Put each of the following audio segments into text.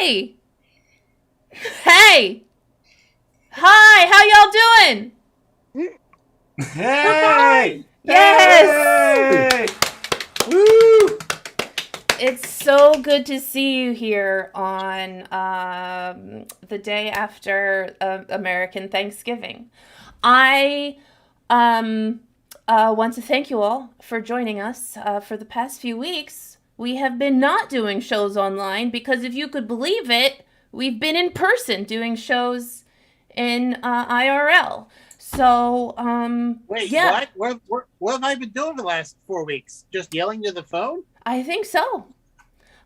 Hey! Hey! Hi, how y'all doing? Hey! Yes! Hey! Woo! It's so good to see you here on the day after American Thanksgiving. I want to thank you all for joining us. For the past few weeks, we have been not doing shows online because, if you could believe it, we've been in person doing shows in IRL. So, Wait, yeah, what have I been doing the last 4 weeks? Just yelling to the phone? I think so.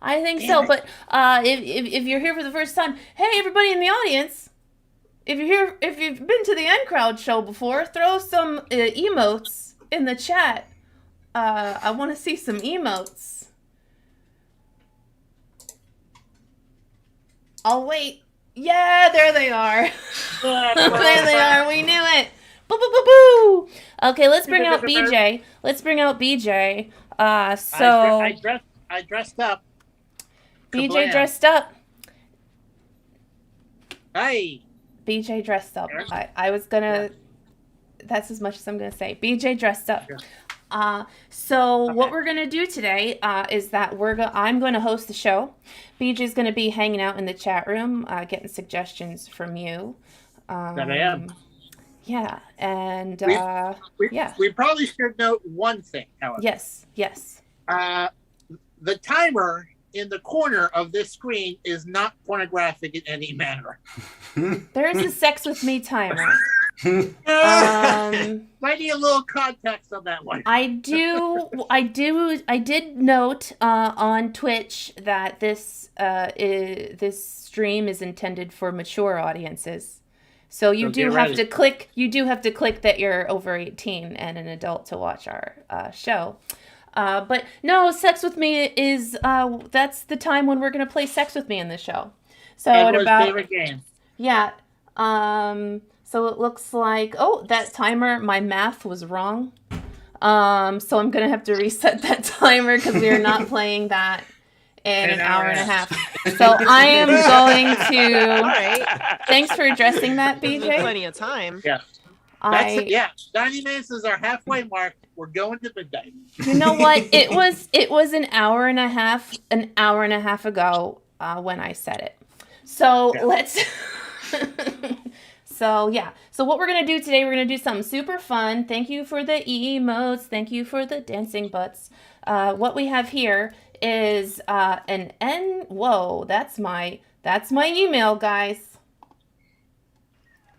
I think Damn so. it. But if you're here for the first time, hey, everybody in the audience, if you're here, if you've been to the N Crowd show before, throw some emotes in the chat. I want to see some emotes. I'll wait. Yeah, there they are. There they are. We knew it. Boo boo boo boo. Okay, let's bring out BJ. So I dressed up. BJ Kablam. dressed up. Hey, BJ dressed up. I was gonna. That's as much as I'm gonna say. BJ dressed up. So Okay. what we're gonna do today is that I'm going to host the show. BJ's gonna be hanging out in the chat room, getting suggestions from you. that I am. Yeah, and yeah. We probably should note one thing, however. Yes. The timer in the corner of this screen is not pornographic in any manner. There is a sex with me timer. Might need a little context on that one. I did note on Twitch that this stream is intended for mature audiences. So you do have to click that you're over 18 and an adult to watch our show. But no, Sex With Me is that's the time when we're going to play Sex With Me in the show. So Everyone's favorite game. Yeah. So it looks like, that timer, my math was wrong. So I'm going to have to reset that timer because we are not playing that in an hour and a half. So I am going to... All right. Thanks for addressing that, There's BJ. plenty of time. Yeah. 90 minutes is our halfway mark. We're going to midnight. You know what? It was an hour and a half ago when I said it. So let's... So yeah. So what we're going to do today, we're going to do something super fun. Thank you for the emotes. Thank you for the dancing butts. What we have here is an N. Whoa, that's my email, guys.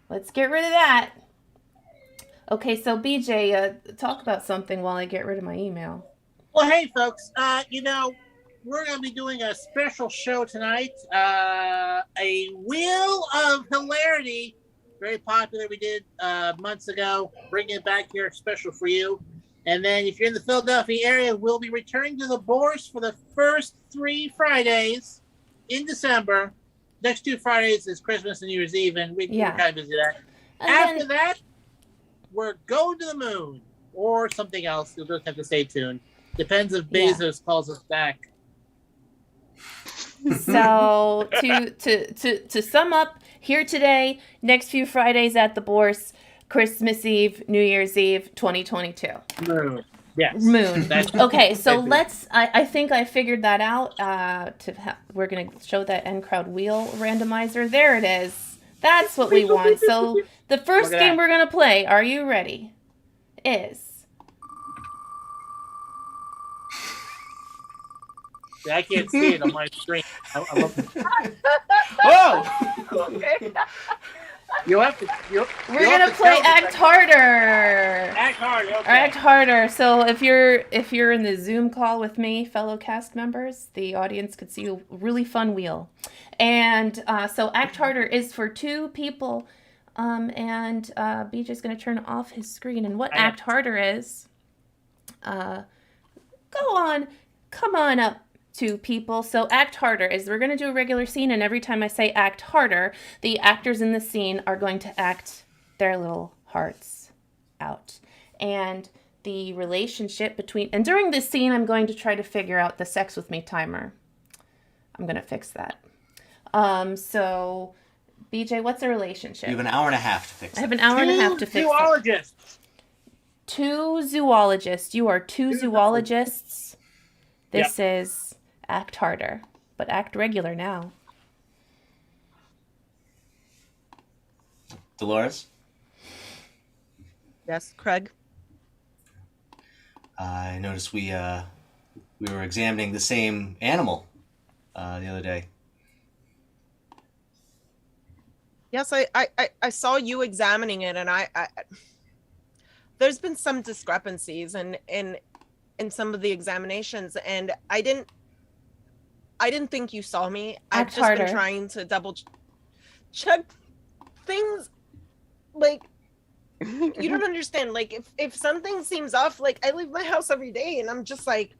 Let's get rid of that. Okay, so BJ, talk about something while I get rid of my email. Well, hey, folks. We're going to be doing a special show tonight. A Wheel of Hilarity. Very popular. We did months ago. Bringing it back here, special for you. And then if you're in the Philadelphia area, we'll be returning to the Bourse for the first 3 Fridays in December. Next 2 Fridays is Christmas and New Year's Eve, and we can kind of visit that. And After that, we're going to the moon or something else. You'll just have to stay tuned. Depends if Bezos calls us back. So to sum up, here today, next few Fridays at the Bourse, Christmas Eve, New Year's Eve, 2022. Moon. Yes. Moon. Okay, so I think I figured that out. We're going to show that N Crowd wheel randomizer. There it is. That's what we want. So the first game we're going to play, are you ready? Is... I can't see it on my screen. Whoa! Okay. We're gonna play Act Harder. Act Harder. Okay. Act Harder. So if you're in the Zoom call with me, fellow cast members, the audience could see a really fun wheel. And so Act Harder is for 2 people. And BJ's gonna turn off his screen. And what Act Harder is? Come on up. 2 people. So Act Harder is we're going to do a regular scene, and every time I say Act Harder, the actors in the scene are going to act their little hearts out. And the relationship between... And during this scene, I'm going to try to figure out the Sex With Me timer. I'm going to fix that. So, BJ, what's a relationship? You have an hour and a half to fix it. I have an hour and a half to fix it. Zoologists. 2 zoologists. You are 2 zoologists. This is act harder, but act regular now. Dolores? Yes, Craig. I noticed we were examining the same animal the other day. Yes, I saw you examining it, and I there's been some discrepancies in some of the examinations, and I didn't think you saw me. I've Act just harder. been trying to double check things. Like, you don't understand. Like, if something seems off, like, I leave my house every day, and I'm just like,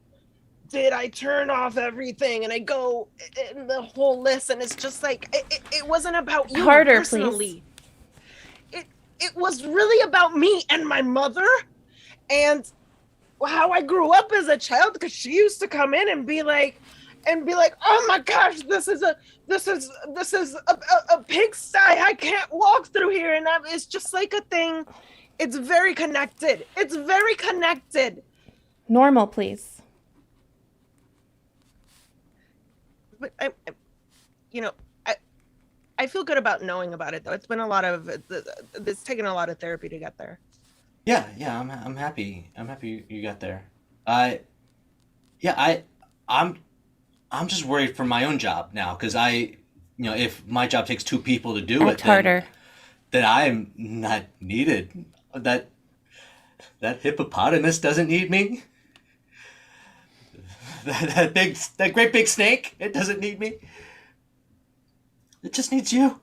did I turn off everything? And I go in the whole list, and it's just like, it wasn't about you Harder, personally. It was really about me and my mother, and how I grew up as a child, because she used to come in and be like, oh my gosh, this is a pigsty. I can't walk through here. And it's just like a thing. It's very connected. It's very connected. Normal, please. But I feel good about knowing about it, though. It's been it's taken a lot of therapy to get there. Yeah, I'm happy. I'm happy you got there. I'm just worried for my own job now, because if my job takes 2 people to do Act harder. then I'm not needed. That hippopotamus doesn't need me. That great big snake, it doesn't need me. It just needs you.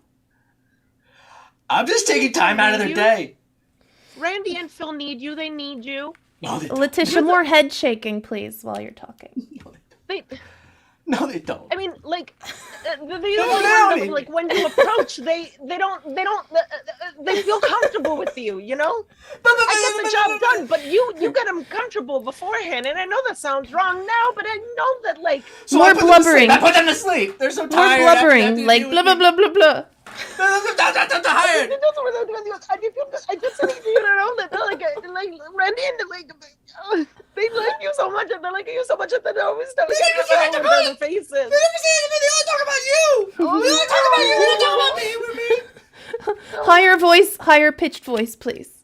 I'm just taking time out of their day. Randy and Phil need you. They need you. No, they don't. Letitia, more head shaking, please, while you're talking. No, they don't. I mean, like, like when you approach, they feel comfortable with you, you know? I get the job done, but you get them comfortable beforehand, and I know that sounds wrong now, but I know that, like... So more blubbering. I put them to sleep. They're so More tired. blubbering, like blah, blah, blah, blah, blah. They're tired. I just need you to know that they're like Randy and they like you so much, and they like you so much that they always tell you their faces. They never say anything. They only talk about you. They only talk about you. They don't talk about me. We're me. Higher voice, higher pitched voice, please.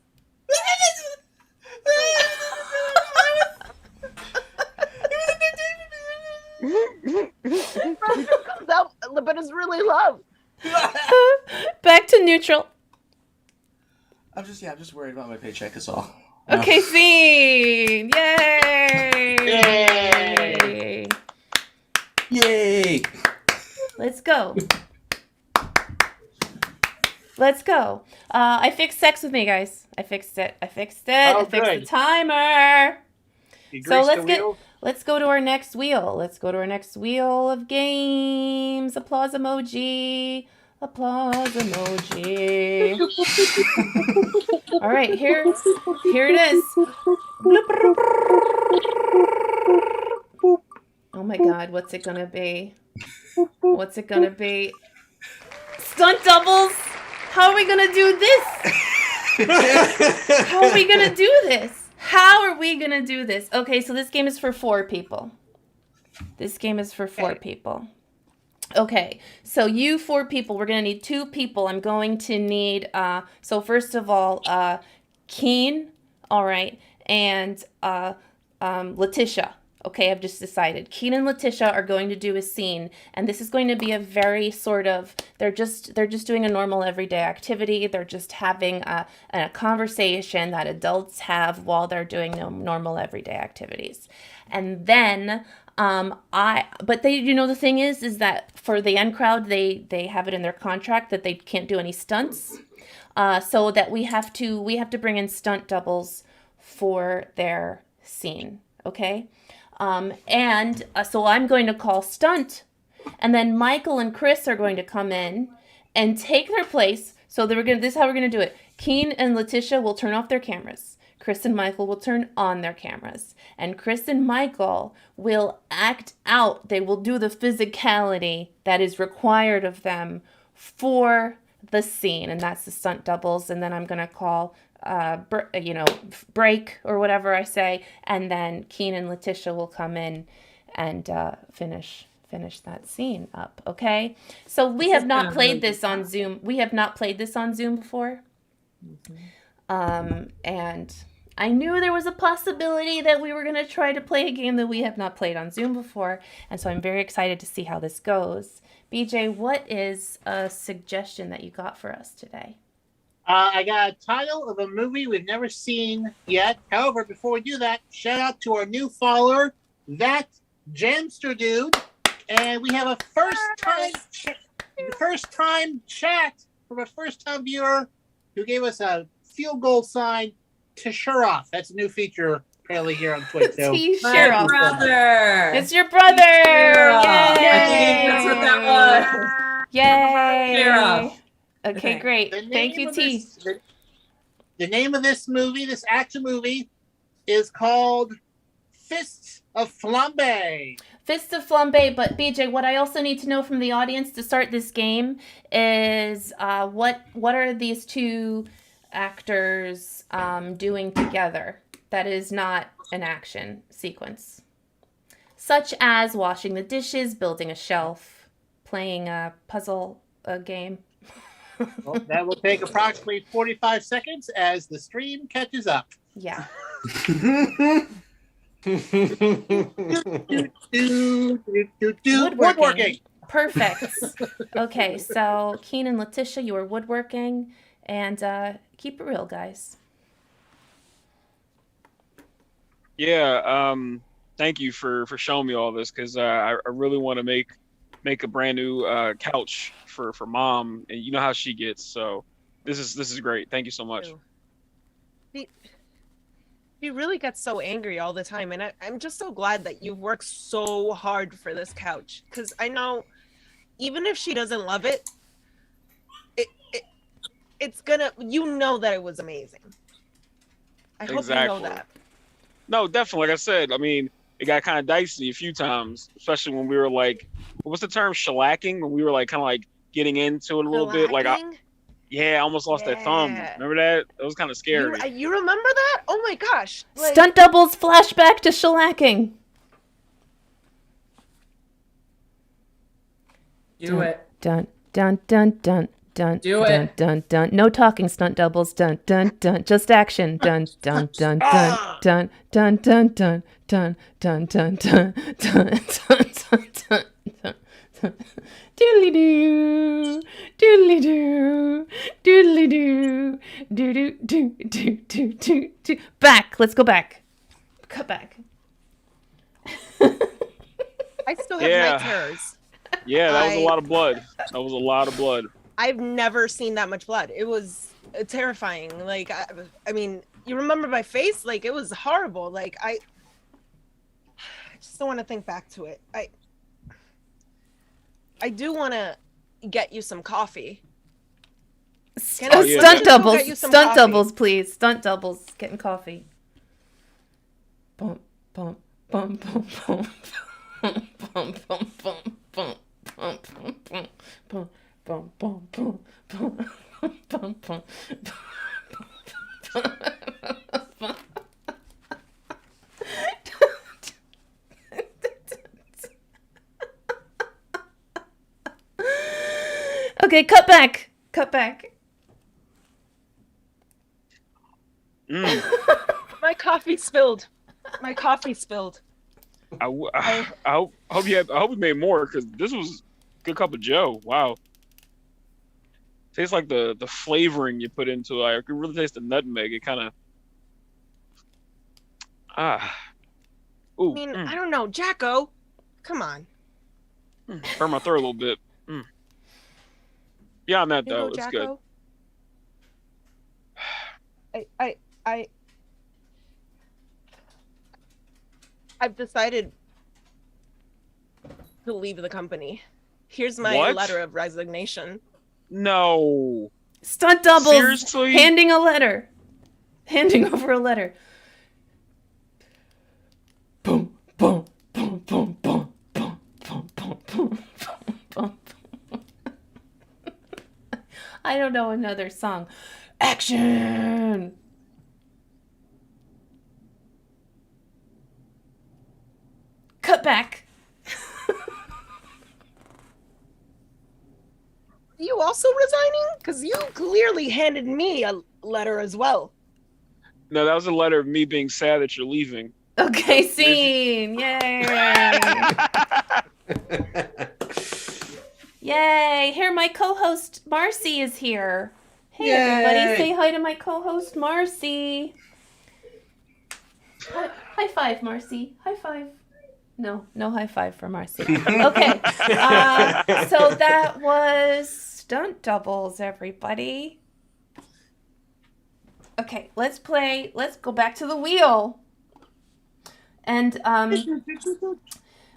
Comes out, but it's really love. Back to neutral. I'm just worried about my paycheck is all. Okay, scene. Yay! Yay! Yay! Let's go. Let's go. I fixed sex with me, guys. I fixed it. Oh, I fixed the timer. You So greased the wheel? let's go to our next wheel. Let's go to our next wheel of games. Applause emoji. Applause emoji. All right, here it is. Oh my God, what's it gonna be? What's it gonna be? Stunt doubles? How are we gonna do this? How are we gonna do this? How are we gonna do this? Okay, so this game is for 4 people. This game is for 4 people. Okay, so you 4 people, we're going to need 2 people. I'm going to need, so first of all, Keen, all right, and Letitia. Okay, I've just decided. Keen and Letitia are going to do a scene, and this is going to be a very sort of, they're just doing a normal everyday activity. They're just having a conversation that adults have while they're doing normal everyday activities. And then, but they, the thing is that for the end crowd, they have it in their contract that they can't do any stunts, so that we have to bring in stunt doubles for their scene. Okay. So I'm going to call stunt, and then Michael and Chris are going to come in and take their place. So this is how we're going to do it. Keen and Letitia will turn off their cameras. Chris and Michael will turn on their cameras. And Chris and Michael will act out. They will do the physicality that is required of them for the scene. And that's the stunt doubles. And then I'm going to call, break or whatever I say. And then Keen and Letitia will come in and finish that scene up. Okay. So we have not played this on Zoom. We have not played this on Zoom before. And I knew there was a possibility that we were going to try to play a game that we have not played on Zoom before. And so I'm very excited to see how this goes. BJ, what is a suggestion that you got for us today? I got a title of a movie we've never seen yet. However, before we do that, shout out to our new follower, That Jamster Dude. And we have a first time chat from a first time viewer who gave us a field goal sign to Shuroff. That's a new feature apparently here on Twitch. So. My brother. It's your brother. Yay! That's what that was. Yay! Okay, great. Thank you, T. The name of this movie, this action movie, is called Fists of Flambe. Fists of Flambe, but BJ, what I also need to know from the audience to start this game is what are these two actors doing together that is not an action sequence? Such as washing the dishes, building a shelf, playing a puzzle game. Well, that will take approximately 45 seconds as the stream catches up. Yeah. Woodworking. Perfect. Okay, so Keen and Letitia, you are woodworking, and keep it real, guys. Yeah, thank you for showing me all this, because I really want to make a brand new couch for Mom, and you know how she gets. So this is great. Thank you so much. He really gets so angry all the time, and I'm just so glad that you've worked so hard for this couch, because I know even if she doesn't love it, it's gonna, that it was amazing. I hope you know that. No, definitely. Like I said, I mean, it got kind of dicey a few times, especially when we were like, what's the term, shellacking? When we were like kind of like getting into it a little bit, like I almost lost that thumb. Remember that? It was kind of scary. You remember that? Oh my gosh! Stunt doubles flashback to shellacking. Do it. Dun dun dun dun dun. Do dun, it. Dun dun. No talking stunt doubles. Dun dun dun. Just action. Dun dun dun dun dun dun dun dun dun dun dun dun dun dun dun dun. Doodly doo, doodly doo, doodly doo, doo doo doo doo doo doo doo. Back. Let's go back. Cut back. I still have night terrors. Yeah, that was a lot of blood. That was a lot of blood. I've never seen that much blood. It was terrifying. Like, I mean, you remember my face? Like, it was horrible. Like, I just don't want to think back to it. I do want to get you some coffee. Stunt doubles, please. Stunt doubles. Getting coffee. Bump, bump, bump, bump, bump, bump, bump, bump, bump, bump, bump, bump, bump, bump, bump, bump, bump, bump, bump. Okay, cut back. Cut back. My coffee spilled. My coffee spilled. I hope we made more, because this was a good cup of Joe. Wow. Tastes like the flavoring you put into it. I can really taste the nutmeg. It kind of Ooh. I mean, I don't know, Jacko. Come on. Burn my throat a little bit. Beyond that, though, it's good. I've decided to leave the company. Here's my letter of resignation. No. Stunt doubles. Seriously? Handing a letter. handing over a letter. Boom, boom, boom, boom, boom, boom, boom, boom, boom, boom, boom. I don't know another song. Action! Cut back. You also resigning? Because you clearly handed me a letter as well. No, that was a letter of me being sad that you're leaving. Okay, scene. Yay. Yay. Here, my co-host Marcy is here. Hey, everybody. Say hi to my co-host Marcy. High five, Marcy. High five. No high five for Marcy. Okay. So that was Stunt Doubles, everybody. Okay, let's go back to the wheel. And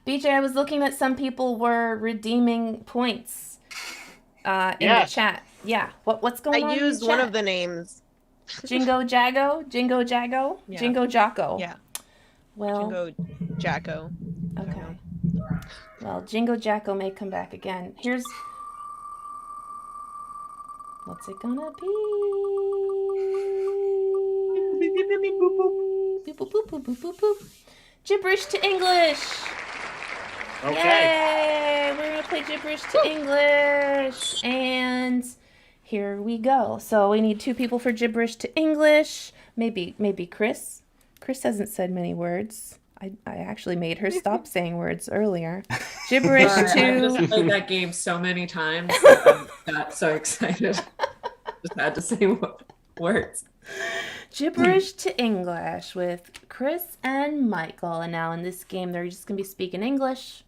BJ, I was looking at some people were redeeming points in the chat. Yeah. What's going on? I used one of the names. Jingo Jago? Jingo Jago? Yeah. Jingo Jocko. Yeah. Well, Jingo Jacko. okay. Well, Jingo Jacko may come back again. Here's... What's it gonna be? Boop, boop, boop, boop, boop, boop, boop. Gibberish to English! Okay. Yay! We're gonna play gibberish to English! And here we go. So we need 2 people for gibberish to English. Maybe Chris. Chris hasn't said many words. I actually made her stop saying words earlier. Gibberish I've to... just played that game so many times that I'm not so excited. Just had to say words. Gibberish to English with Chris and Michael. And now in this game, they're just going to be speaking English.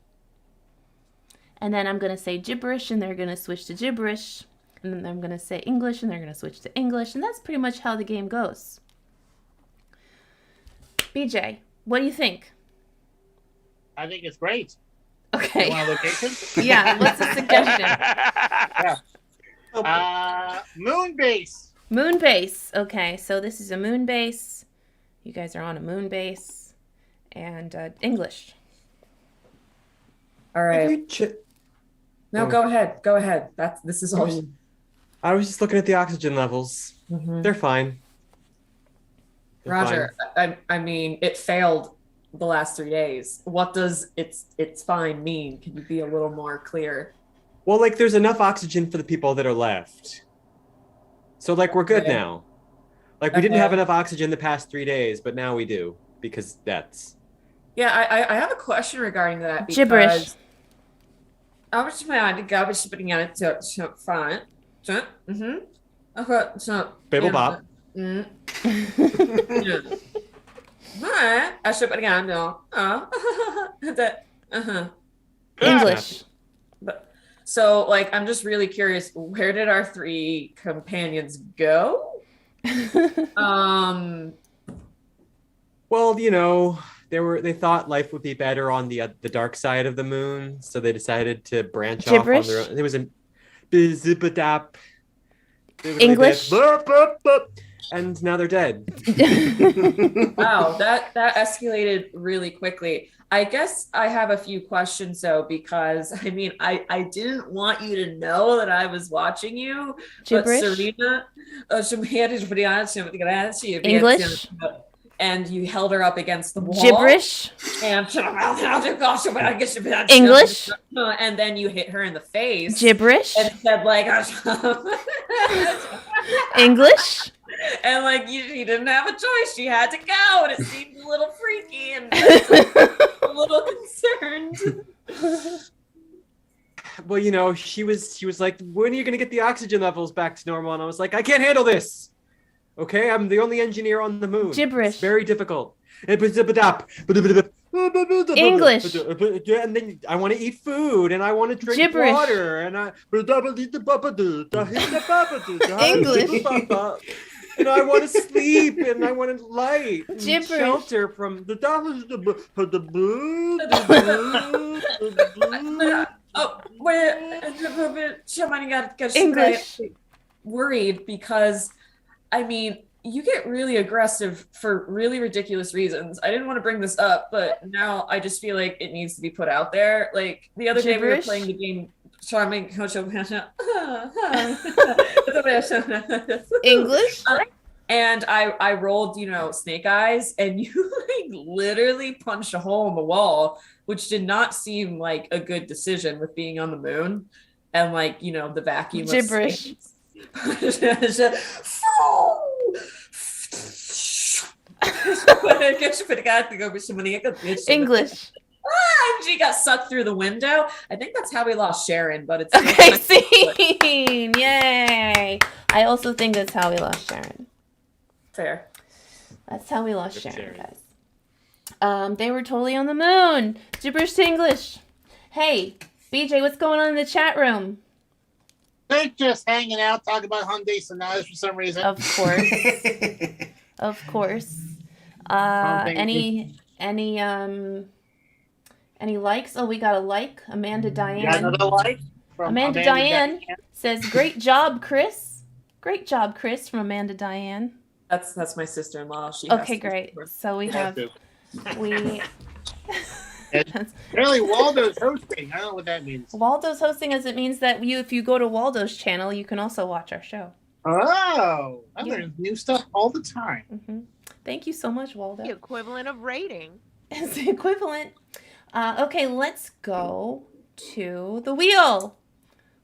And then I'm going to say gibberish, and they're going to switch to gibberish. And then I'm going to say English, and they're going to switch to English. And that's pretty much how the game goes. BJ, what do you think? I think it's great. Okay. You want a location? Yeah, what's the suggestion? Moon base. Moon base. Okay, so this is a moon base. You guys are on a moon base. And English. All right. No, go ahead. Go ahead. This is all. I was just looking at the oxygen levels. Mhm. They're fine. They're Roger, I mean, it failed the last 3 days. What does it's fine mean? Can you be a little more clear? Well, like, there's enough oxygen for the people that are left. So, like, we're good Okay. now. Like, we didn't have enough oxygen the past 3 days, but now we do, because that's... Yeah, I have a question regarding that. Gibberish. I was trying to go, but putting it to front. Mm-hmm. Okay, so... Babble bop. Mm. Alright, I should put it on now. English. So, like, I'm just really curious, where did our 3 companions go? Well, you know, they thought life would be better on the dark side of the moon, so they decided to branch Gibberish? off on their own. It was a bizzipidap. English? And now they're dead. Wow, that escalated really quickly. I guess I have a few questions though, because I mean, I didn't want you to know that I was watching you. Gibberish? But Serena, English? and you held her up against the wall. Gibberish? And English? And then you hit her in the face. Gibberish? And said like, English? and like she didn't have a choice. She had to go, and it seemed a little freaky and a little concerned. Well, you know, she was like, when are you going to get the oxygen levels back to normal? And I was like, I can't handle this. Okay, I'm the only engineer on the moon. Gibberish. It's very difficult. English. And then I want to eat food, and I want to drink Gibberish. water, and English. And I want to sleep, and I want to light, and Gibberish. shelter from the Oh, wait, English. worried because I mean you get really aggressive for really ridiculous reasons. I didn't want to bring this up, but now I just feel like it needs to be put out there. Like the other day we were playing the game Charming English? And I rolled, snake eyes, and you like literally punched a hole in the wall, which did not seem like a good decision with being on the moon and like, the vacuum gibberish. English. And she got sucked through the window. I think that's how we lost Sharon, but it's okay. Scene. Yay! I also think that's how we lost Sharon. Fair. That's how we lost Sharon, guys. They were totally on the moon. Gibberish to English. Hey, BJ, what's going on in the chat room? They're just hanging out, talking about Hyundai Sonatas for some reason. Of course. Of course. Any likes? Oh, we got a like. Amanda Diane. Got another like from Amanda Diane says, "Great job, Chris." Great job, Chris, from Amanda Diane. That's my sister-in-law. Okay, great. So we have Really, Waldo's hosting. I don't know what that means. Waldo's hosting as it means that if you go to Waldo's channel, you can also watch our show. Oh, I learn new stuff all the time. Mm-hmm. Thank you so much, Waldo. The equivalent of rating. It's the equivalent. Okay, let's go to the wheel.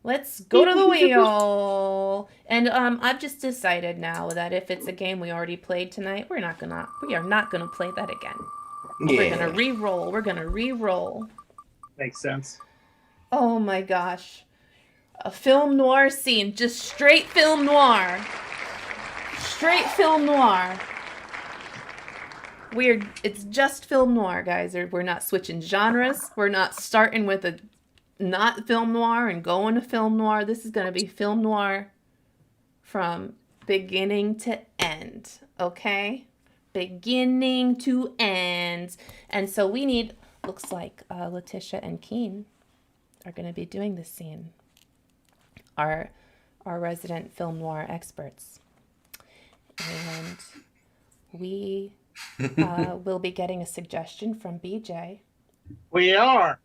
Let's go to the wheel. And I've just decided now that if it's a game we already played tonight, we are not gonna play that again. Yeah. We're gonna re-roll. Makes sense. Oh my gosh. A film noir scene. Just straight film noir. Straight film noir. It's just film noir, guys. We're not switching genres. We're not starting with a not film noir and going to film noir. This is going to be film noir from beginning to end. Okay? Beginning to end. And so we need, looks like Letitia and Keen are going to be doing this scene. Our resident film noir experts. And we will be getting a suggestion from BJ. We are.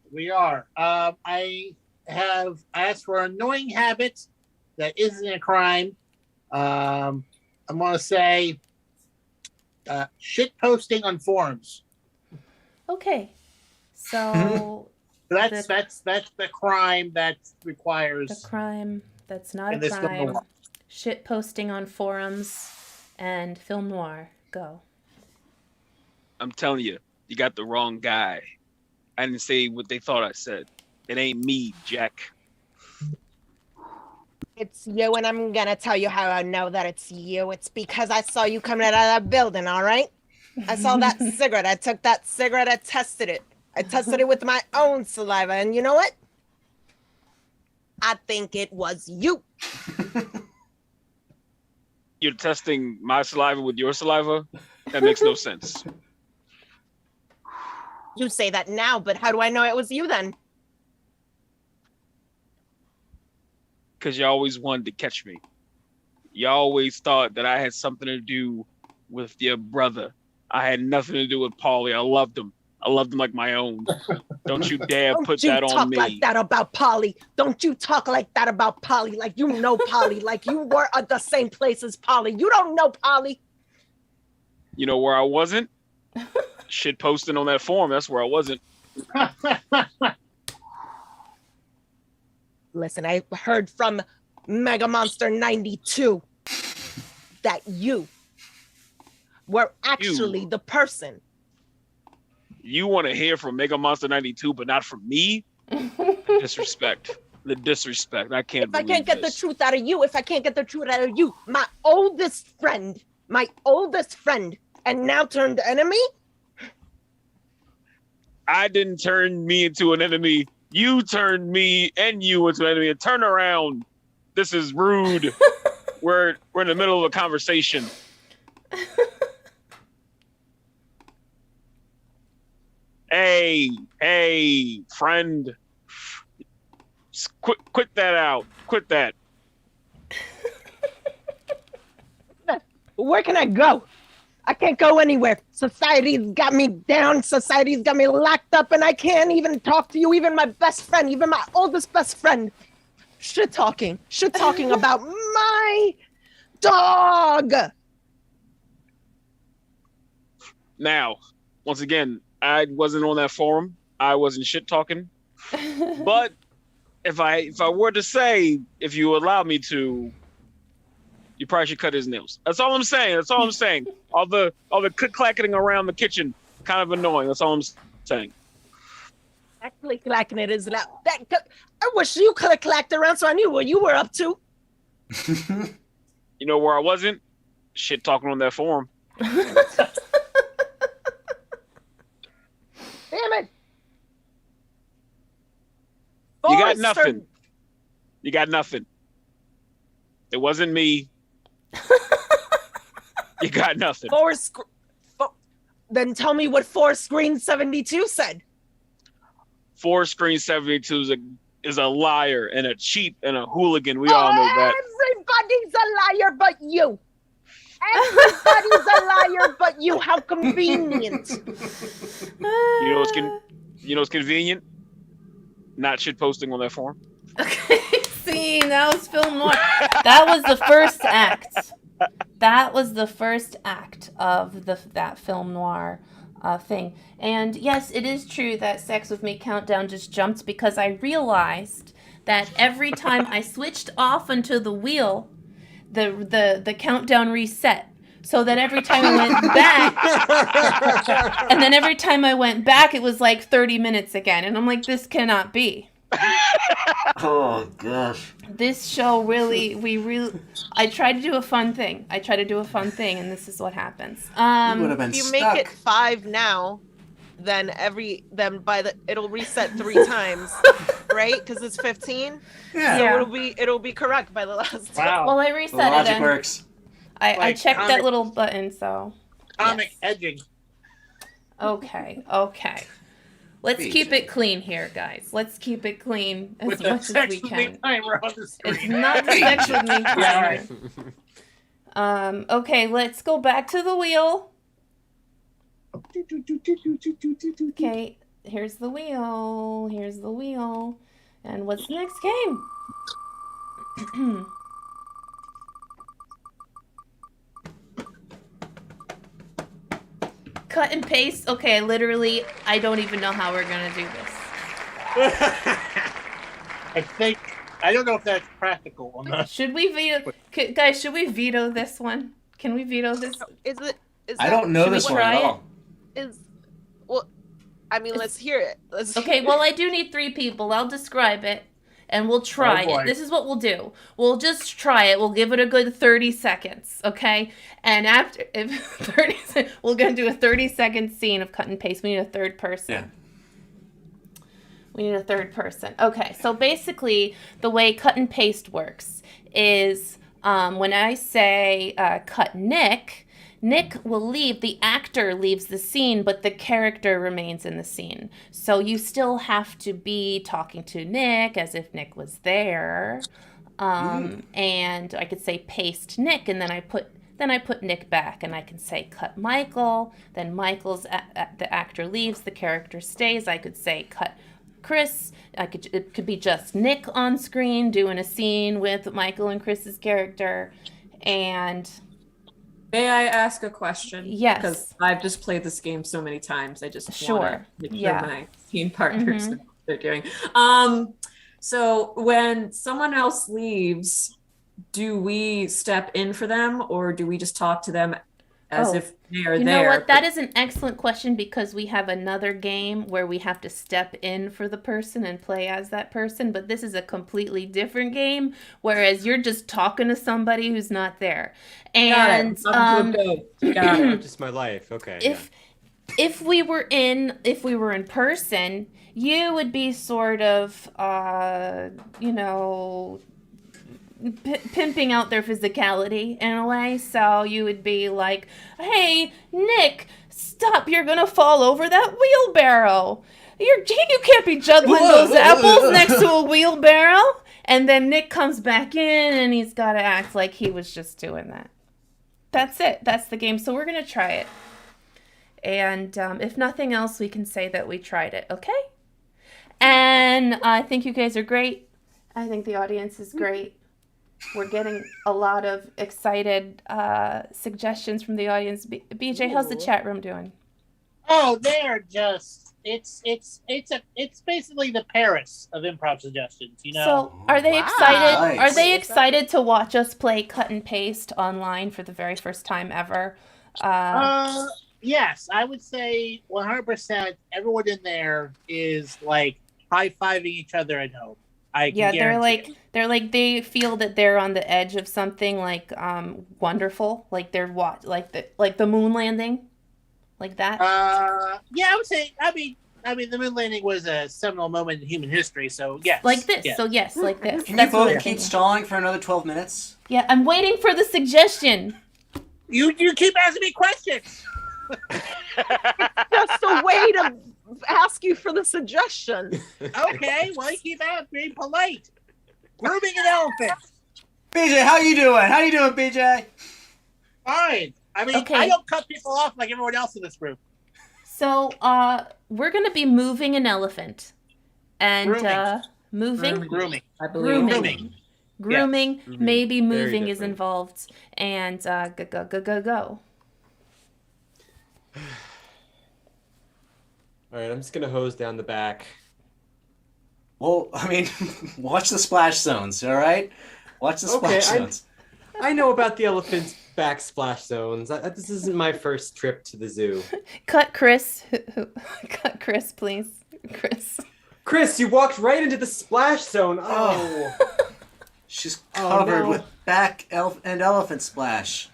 I have asked for an annoying habit that isn't a crime. I'm going to say shit posting on forums. Okay. So that's the crime that requires. The crime that's not a crime. Shit posting on forums and film noir. Go. I'm telling you, you got the wrong guy. I didn't say what they thought I said. It ain't me, Jack. It's you, and I'm gonna tell you how I know that it's you. It's because I saw you coming out of that building, all right? I saw that cigarette. I took that cigarette, I tested it. I tested it with my own saliva, and you know what? I think it was you. You're testing my saliva with your saliva? That makes no sense. You say that now, but how do I know it was you then? Because you always wanted to catch me. You always thought that I had something to do with your brother. I had nothing to do with Paulie. I loved him. I loved him like my own. Don't you dare put that on me. Don't you talk like that about Polly. Don't you talk like that about Polly. Like you know Polly. Like you were at the same place as Polly. You don't know Polly. You know where I wasn't? Shit posting on that forum. That's where I wasn't. Listen, I heard from Mega Monster 92 that you were actually the person. You want to hear from Mega Monster 92, but not from me? The disrespect. The disrespect. I can't believe If I can't get the truth out of you, my oldest friend, and now turned enemy? I didn't turn me into an enemy. You turned me and you into an enemy. And turn around. This is rude. We're in the middle of a conversation. Hey, friend. Quit that out. Quit that. Where can I go? I can't go anywhere. Society's got me down. Society's got me locked up, and I can't even talk to you. Even my best friend, even my oldest best friend. Shit talking about my dog. Now, once again, I wasn't on that forum. I wasn't shit talking. But if I were to say, if you allow me to, you probably should cut his nails. That's all I'm saying. All the click-clacking around the kitchen, kind of annoying. That's all I'm saying. That click-clacking it is loud. I wish you click-clacked around so I knew what you were up to. You know where I wasn't? Shit talking on that forum. Damn it. You got nothing. You got nothing. It wasn't me. You got nothing. Then tell me what 4Screen72 said. 4Screen72 is a liar and a cheat and a hooligan. We all know that. Everybody's a liar but you. Everybody's a liar but you. How convenient. You know what's convenient? Not shit posting on that forum. Okay, see, that was film noir. That was the first act. That was the first act of that film noir thing. And yes, it is true that Sex With Me countdown just jumped because I realized that every time I switched off onto the wheel, the countdown reset. So that every time I went back, and then every time I went back, it was like 30 minutes again. And I'm like, this cannot be. Oh, gosh. This show I tried to do a fun thing. And this is what happens. You would have been If you stuck. make it 5 now, then it'll reset 3 times, right? Because it's 15. Yeah. So it'll be correct by the last time. Wow. Well, I The reset it. logic And works. I Like checked that comic- little button, so. Comic Yes. edging. Okay. Let's keep it clean here, guys. Let's keep it clean as With the much as Sex we With Me can. timer on the screen. It's not the Sex With Me Yeah, timer. Okay, let's go back to the wheel. Okay, here's the wheel. And what's the next game? Cut and paste. Okay, I don't even know how we're gonna do this. I don't know if that's practical or not. Should we veto, guys? Should we veto this one? Can we veto this? Is I don't know Should we this one try at it? all. Let's hear it. Okay, well, I do need 3 people. I'll describe it, and we'll try boy. it. This is what we'll do. We'll just try it. We'll give it a good 30 seconds, okay? And after, we're going to do a 30-second scene of cut and paste. We need a third person. Yeah. We need a third person. Okay, so basically, the way cut and paste works is when I say cut Nick will leave, the actor leaves the scene, but the character remains in the scene. So you still have to be talking to Nick as if Nick was there. And I could say paste Nick, and then I put Nick back, and I can say cut Michael, then the actor leaves, the character stays. I could say cut Chris. It could be just Nick on screen doing a scene with Michael and Chris's character. And May I ask a question? Yes. Because I've just played this game so many times. I just Sure. want to make sure Yeah. my team partners Mhm. know what they're doing. So when someone else leaves, do we step in for them, or do we just talk to them as Oh, if they are you there? know what? That is an excellent question because we have another game where we have to step in for the person and play as that person, but this is a completely different game, whereas you're just talking to somebody who's not there. And Got it. Just my life. Okay. if we were in person, you would be sort of pimping out their physicality in a way. So you would be like, hey, Nick, stop, you're gonna fall over that wheelbarrow. You can't be juggling those apples next to a wheelbarrow. And then Nick comes back in and he's got to act like he was just doing that. That's it. That's the game. So we're going to try it. And if nothing else, we can say that we tried it, okay? And I think you guys are great. I think the audience is great. We're getting a lot of excited suggestions from the audience. BJ, how's the chat room doing? Oh, they're just it's basically the Paris of improv suggestions, you know. So, are they excited? Nice. Are they excited to watch us play cut and paste online for the very first time ever? Yes, I would say 100%. Everyone in there is like high-fiving each other at home. They feel that they're on the edge of something like wonderful, like they're like the moon landing, like that. Yeah, I would say. I mean, the moon landing was a seminal moment in human history. So yes, like this. Yes. So yes, like this. Can That's you what both I'm keep thinking. stalling for another 12 minutes? Yeah, I'm waiting for the suggestion. You keep asking me questions. That's the way to ask you for the suggestion. Okay, well, you keep being polite. Grooming an elephant. BJ, how you doing? How you doing, BJ? Fine. I mean, Okay. I don't cut people off like everyone else in this group. So, we're gonna be moving an elephant, and Grooming. grooming. I believe. Grooming, Yes. maybe Very moving is different. involved, and go. All right, I'm just gonna hose down the back. Well, I mean, watch the splash zones, all right? Watch the splash zones. I know about the elephant's back splash zones. This isn't my first trip to the zoo. Cut Chris. Cut Chris, please. Chris, you walked right into the splash zone. Oh. She's covered no. with back and elephant splash.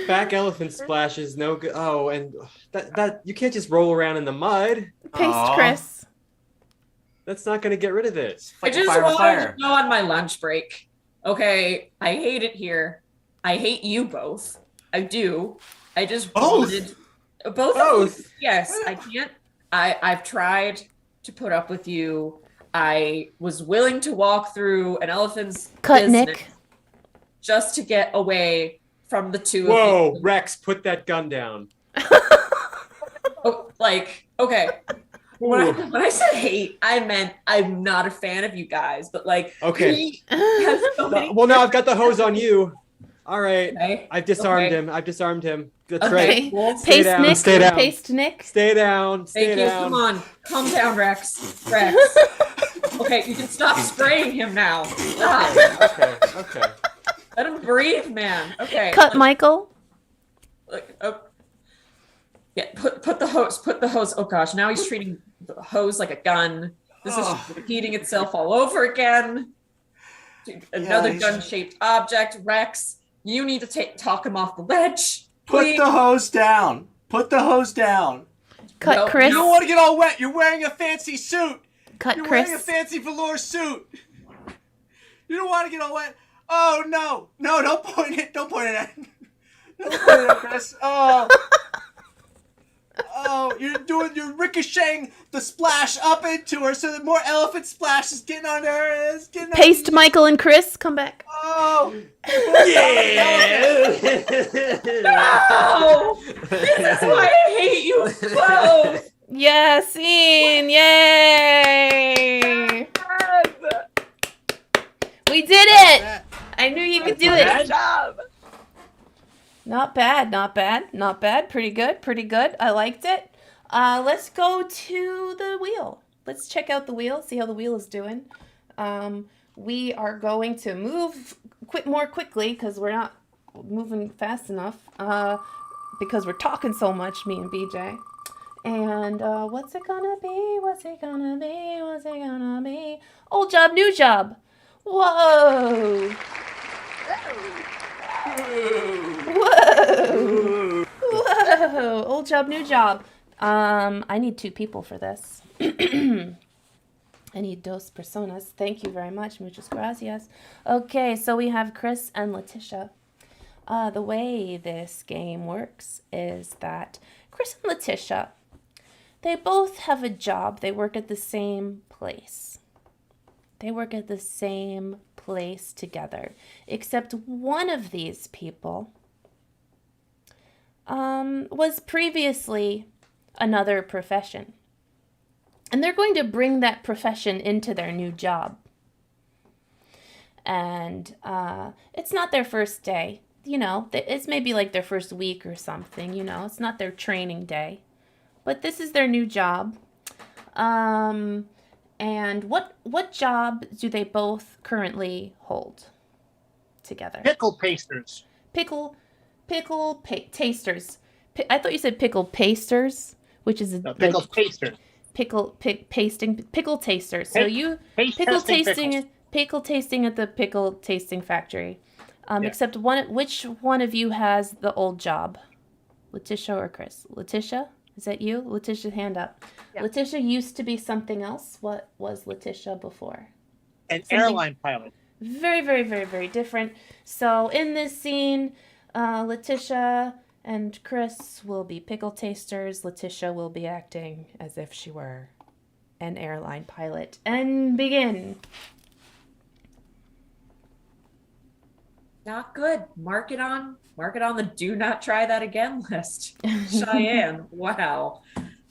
Back elephant splash is no good. Oh, and that you can't just roll around in the mud. Paste Aw. Chris. That's not gonna get rid of it. It's I like just fire with wanted fire. to go on my lunch break. Okay, I hate it here. I hate you both. I do. I just Both? wanted both. Both? Yes, I can't. I've tried to put up with you. I was willing to walk through an elephant's Cut business Nick. just to get away from the two Whoa, of you. Rex, put that gun down. Oh, like, okay. When I said hate, I meant I'm not a fan of you guys, but like, Okay. he has so many. Well, now I've got the hose on you. All right. Okay. I've disarmed Okay. him. I've disarmed him. That's Okay. right. Well, Stay Paste down, Nick. stay down. Paste Nick. Stay down. Stay Thank you. down. Come on. Calm down, Rex. Rex. Okay, you can stop spraying him now. Stop. Okay. Let him breathe, man. Okay. Cut Michael. Yeah, put the hose. Put the hose. Oh gosh, now he's treating the hose like a gun. This is Oh. repeating itself all over again. Another he's- gun-shaped object. Rex, you need to talk him off the ledge. Put Please. the hose down. Put the hose down. Cut No, Chris. You don't want to get all wet. You're wearing a fancy suit. Cut You're wearing a Chris. fancy velour suit. You don't want to get all wet. Oh no! No! Don't point it. Don't point it at. Don't point it at Chris. Oh. Oh, you're ricocheting the splash up into her, so that more elephant splash is getting on her. It's getting on Paste Michael and Chris. Come back. Oh. Yeah. No! This is why I hate you both. Yeah, scene. Yay! We did it. I knew you could do Good it. job. Not bad, not bad, not bad. Pretty good, pretty good. I liked it. Let's go to the wheel. Let's check out the wheel, see how the wheel is doing. We are going to move more quickly because we're not moving fast enough because we're talking so much, me and BJ. And what's it gonna be? What's it gonna be? What's it gonna be? Old job, new job. Whoa. Whoa! Whoa! Old job, new job. I need 2 people for this. I need 2 personas. Thank you very much. Muchas gracias. Okay, so we have Chris and Letitia. The way this game works is that Chris and Letitia, they both have a job. They work at the same place. They work at the same place together, except one of these people was previously another profession. And they're going to bring that profession into their new job. And it's not their first day. It's maybe like their first week or something, It's not their training day. But this is their new job. And what job do they both currently hold together? Pickle pasters. Tasters. I thought you said pickle pasters, which is pickle tasters. Pickle tasters. So pickle tasting at the pickle tasting factory. Except which one of you has the old job? Letitia or Chris? Letitia, is that you? Letitia, hand up. Yeah. Letitia used to be something else. What was Letitia before? Something airline pilot. Very, very, very, very different. So in this scene, Letitia and Chris will be pickle tasters. Letitia will be acting as if she were an airline pilot. And begin. Not good. Mark it on the do not try that again list. Cheyenne, wow.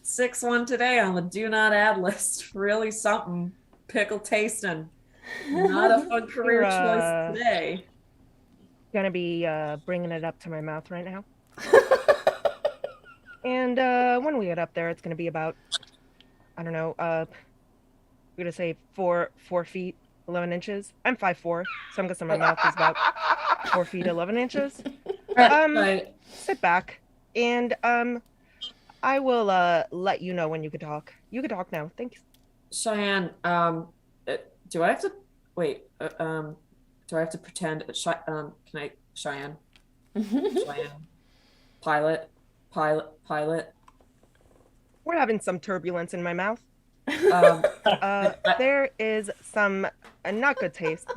6-1 today on the do not add list. Really something. Pickle tasting. Not a fun career choice today. Gonna be bringing it up to my mouth right now. And when we get up there, it's gonna be about, I don't know, we're gonna say 4 feet 11 inches. I'm 5'4", so I'm guessing my mouth is about 4 feet 11 inches. Sit back, and I will let you know when you can talk. You can talk now. Thanks. Cheyenne, do I have to wait? Do I have to pretend? Can I, Cheyenne? Cheyenne. Pilot. We're having some turbulence in my mouth. There is some not good taste.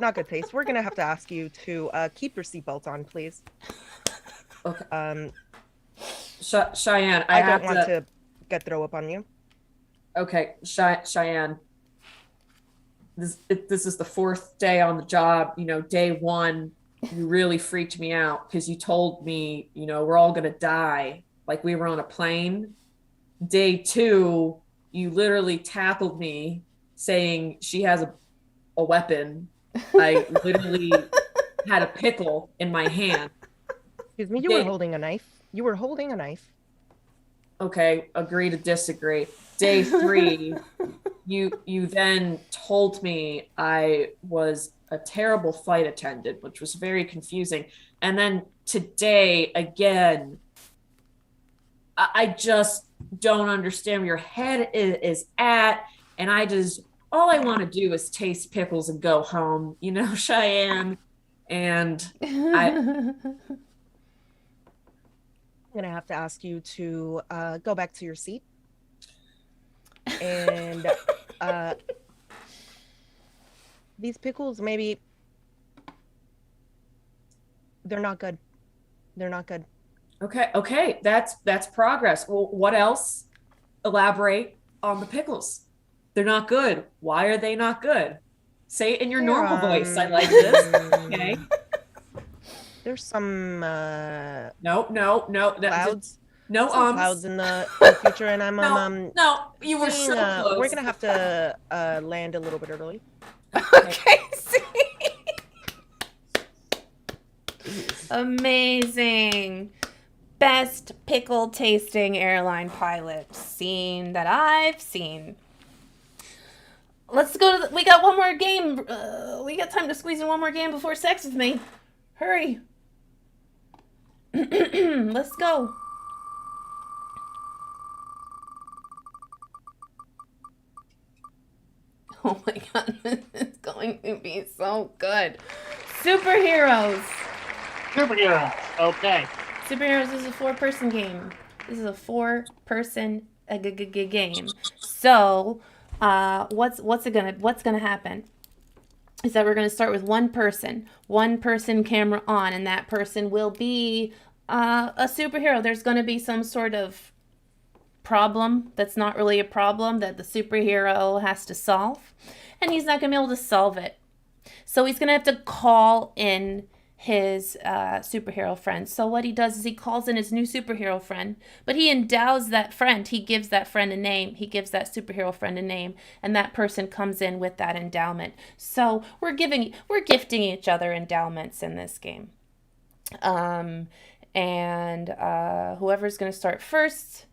We're gonna have to ask you to keep your seatbelt on, please. Okay. Cheyenne, I don't want to get throw up on you. Okay, Cheyenne. This is the 4th day on the job. Day 1, you really freaked me out because you told me, we're all gonna die, like we were on a plane. Day 2, you literally tackled me saying she has a weapon. I literally had a pickle in my hand. Excuse me, you were holding a knife. Okay, agree to disagree. Day 3, you then told me I was a terrible flight attendant, which was very confusing. And then today, again, I just don't understand where your head is at. And all I want to do is taste pickles and go home, Cheyenne. And I'm going to have to ask you to go back to your seat. And these pickles, maybe they're not good. Okay. That's progress. Well, what else? Elaborate on the pickles. They're not good. Why are they not good? Say it in your normal voice. I like this. Okay. There's some No. clouds. No clouds in the future, and I'm no. You were so close. We're gonna have to land a little bit early. Okay. Amazing. Best pickle tasting airline pilot scene that I've seen. Let's go we got one more game. We got time to squeeze in one more game before sex with me. Hurry. Let's go. Oh my god, this is going to be so good. Superheroes. Okay. Superheroes is a 4-person game. This is a 4-person game. So, what's gonna happen? Is that we're gonna start with one person camera on, and that person will be a superhero. There's gonna be some sort of problem that's not really a problem that the superhero has to solve, and he's not gonna be able to solve it. So he's gonna have to call in his superhero friend. So what he does is he calls in his new superhero friend, but he endows that friend. He gives that friend a name. He gives that superhero friend a name, and that person comes in with that endowment. So we're gifting each other endowments in this game. And whoever's going to start first,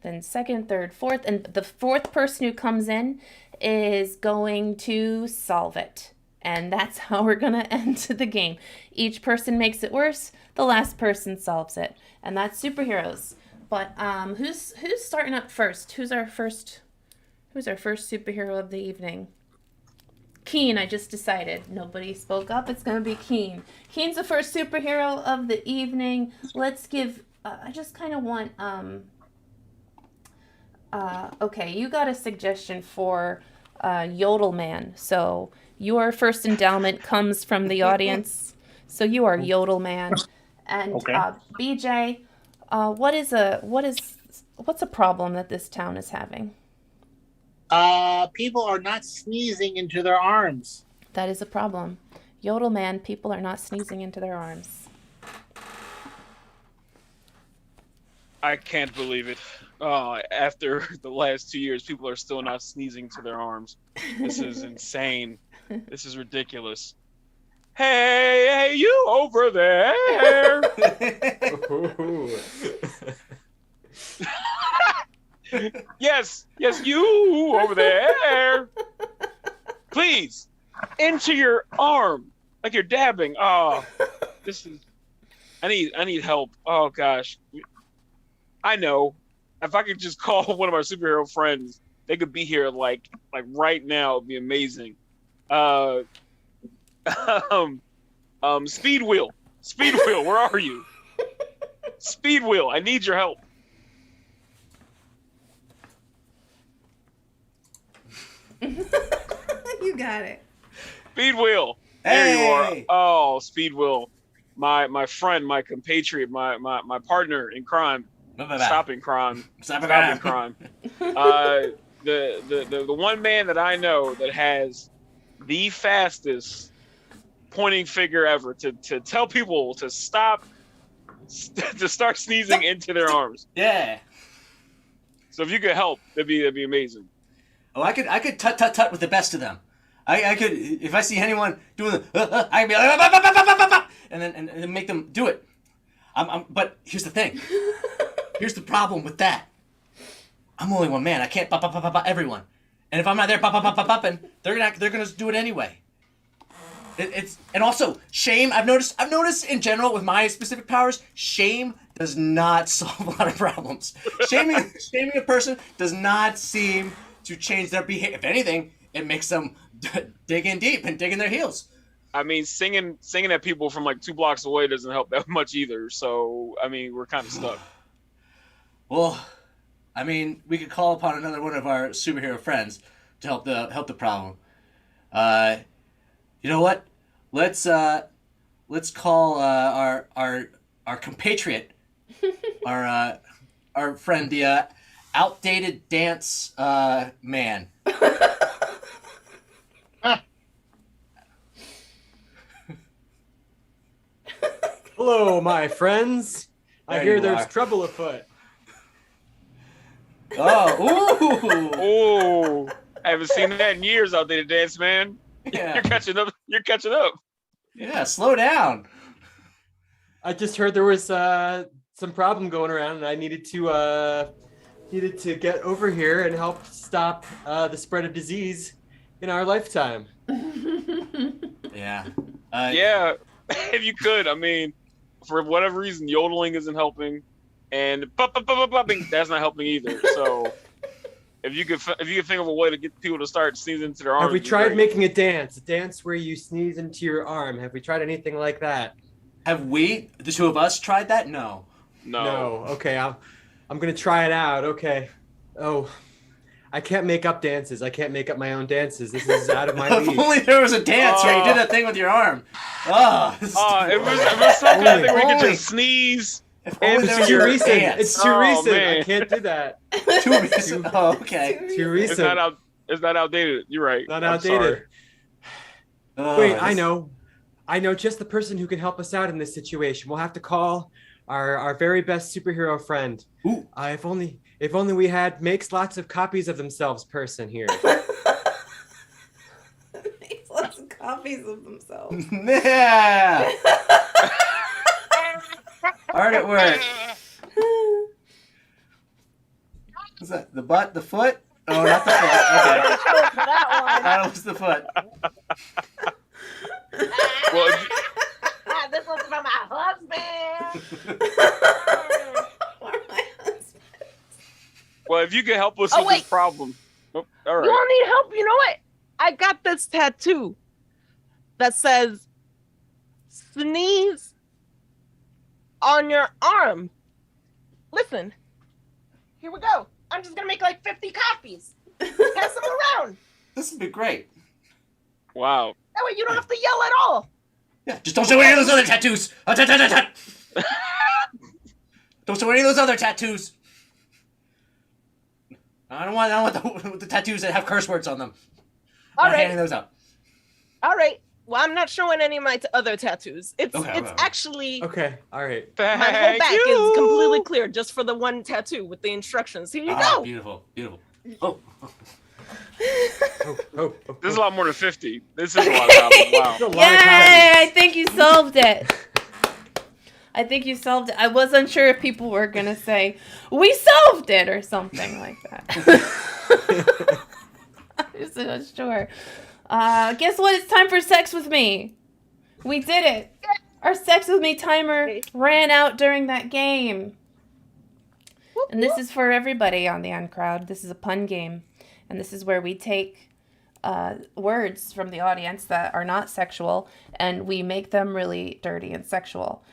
then second, third, fourth, and the fourth person who comes in is going to solve it. And that's how we're going to end the game. Each person makes it worse. The last person solves it. And that's superheroes. But who's starting up first? Who's our first superhero of the evening? Keen, I just decided. Nobody spoke up. It's going to be Keen. Keen's the first superhero of the evening. Let's give... I just kind of want... okay, you got a suggestion for Yodel Man. So... your first endowment comes from the audience, so you are Yodel Man. And Okay. BJ, what's a problem that this town is having? People are not sneezing into their arms. That is a problem. Yodel Man, people are not sneezing into their arms. I can't believe it. After the last 2 years, people are still not sneezing to their arms. This is insane. This is ridiculous. Hey, you over there! Yes, you over there! Please, into your arm, like you're dabbing. Oh, this is. I need help. Oh gosh, I know. If I could just call one of our superhero friends, they could be here like right now. It'd be amazing. Speed Wheel, where are you? Speed Wheel, I need your help. You got it. Speed Wheel, there you are. Oh, Speed Wheel, my friend, my compatriot, my partner in crime, stopping crime. The one man that I know that has the fastest pointing finger ever to tell people to stop, to start sneezing into their arms. Yeah. So if you could help, that'd be amazing. Oh, I could tut with the best of them. I could, if I see anyone doing the, I could be like, and then make them do it. But here's the thing. Here's the problem with that. I'm only one man. I can't everyone. And if I'm not there popping, they're gonna do it anyway. And also shame. I've noticed in general with my specific powers, shame does not solve a lot of problems. Shaming a person does not seem to change their behavior. If anything, it makes them dig in deep and dig in their heels. I mean, singing at people from like 2 blocks away doesn't help that much either. So I mean, we're kind of stuck. Well, I mean, we could call upon another one of our superhero friends to help the problem. You know what? Let's call our compatriot, our friend, the outdated dance man. Hello, my friends. I There hear you there's are. trouble afoot. Oh, ooh. Oh, I haven't seen that in years, outdated dance man. Yeah. You're catching up. Yeah, slow down. I just heard there was some problem going around, and I needed to get over here and help stop the spread of disease in our lifetime. Yeah. Yeah, if you could. I mean, for whatever reason, yodeling isn't helping, and popping, that's not helping either. So, if you could think of a way to get people to start sneezing into their arms. Have we tried making a dance where you sneeze into your arm? Have we tried anything like that? Have we, the two of us, tried that? No. No. Okay, I'm gonna try it out. Okay. Oh, I can't make up dances. I can't make up my own dances. This is out of my If league. only there was a dance where you did that thing with your arm. Oh, If it was something I think we could just sneeze. if only there It's was too a recent. dance. It's too Oh, recent. man. I can't do that. Too recent. Oh, okay. Too It's recent. not outdated. You're right. Not I'm outdated. sorry. Oh, Wait, I this- know. I know just the person who can help us out in this situation. We'll have to call our very best superhero friend. Ooh. If only we had makes lots of copies of themselves person here. Makes lots of copies of themselves. Yeah. Hard at work. What's that? The butt? The foot? Oh, not the foot. Okay. That was the foot. Well, This one's from my husband. Or my husband. well, if you can help us Oh, with wait. this problem. Oh, all You right. all need help. You know what? I got this tattoo that says sneeze on your arm. Listen, here we go. I'm just gonna make like 50 copies. Pass them around. This would be great. Wow. That way you don't have to yell at all. Yeah, just don't show any of those other tattoos. Don't show any of those other tattoos. I don't want the tattoos that have curse words on them. All I'm not right. handing those out. All right. Well, I'm not showing any of my other tattoos. It's Okay, it's okay. actually Okay, all right. my whole Thank back you. is completely clear just for the one tattoo with the instructions. Here you Ah, go. beautiful, beautiful. Oh, Oh, This is a lot more than 50. This is a lot of copies. Wow. That's a lot of Yay! copies. I think you solved it. I think you solved it. I was unsure if people were going to say, we solved it or something like that. I was not sure. Guess what? It's time for Sex With Me. We did it. Our Sex With Me timer ran out during that game. And this is for everybody on the Uncrowd. This is a pun game. And this is where we take words from the audience that are not sexual and we make them really dirty and sexual.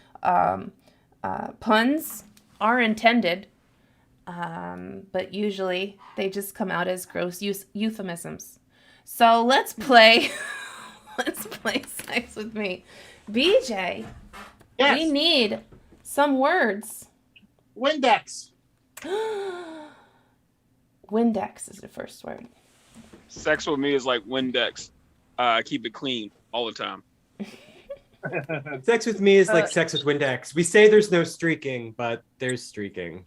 Puns are intended, but usually they just come out as gross euphemisms. So let's play. Let's play Sex With Me. BJ, Yes. we need some words. Windex. Windex is the first word. Sex with me is like Windex. Keep it clean all the time. Sex with me is like sex with Windex. We say there's no streaking, but there's streaking.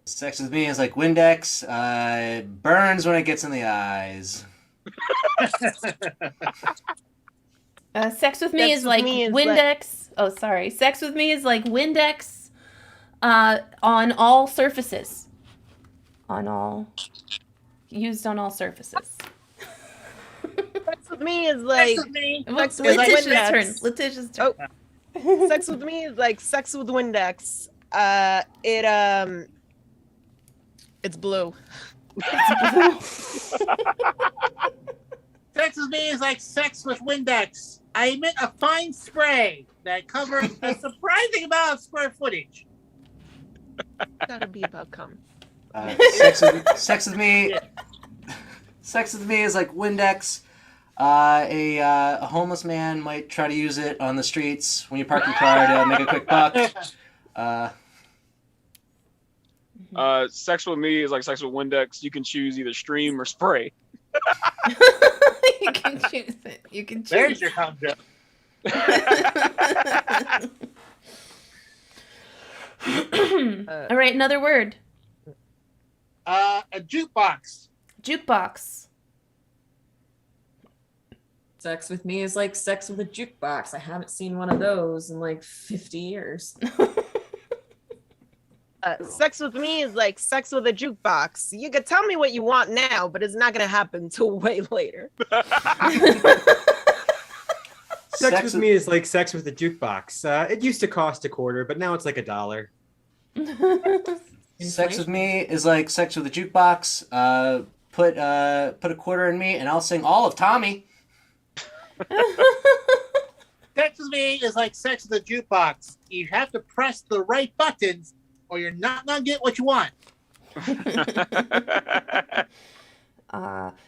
sex with me is like Windex. Burns when it gets in the eyes. Sex with me is like Windex. Oh, sorry. Sex with me is like Windex on all surfaces. Used on all surfaces. Sex with me is like Sex with me. What's is like Letitia's Windex. turn? Letitia's turn. Oh. Sex with me is like sex with Windex. It's blue. Sex with me is like sex with Windex. I emit a fine spray that covers a surprising amount of square footage. Gotta be about cum. Sex with me. Sex with me is like Windex. A homeless man might try to use it on the streets when you park your car to make a quick buck. Sex with me is like sex with Windex. You can choose either stream or spray. You can choose it. You can choose. There's your cum joke. All right, another word. A jukebox. Jukebox. Sex with me is like sex with a jukebox. I haven't seen one of those in like 50 years. Sex with me is like sex with a jukebox. You can tell me what you want now, but it's not gonna happen till way later. Sex with me is like sex with a jukebox. It used to cost $0.25, but now it's like $1. Sex with me is like sex with a jukebox. Put a quarter in me, and I'll sing all of Tommy. Sex with me is like sex with a jukebox. You have to press the right buttons, or you're not gonna get what you want.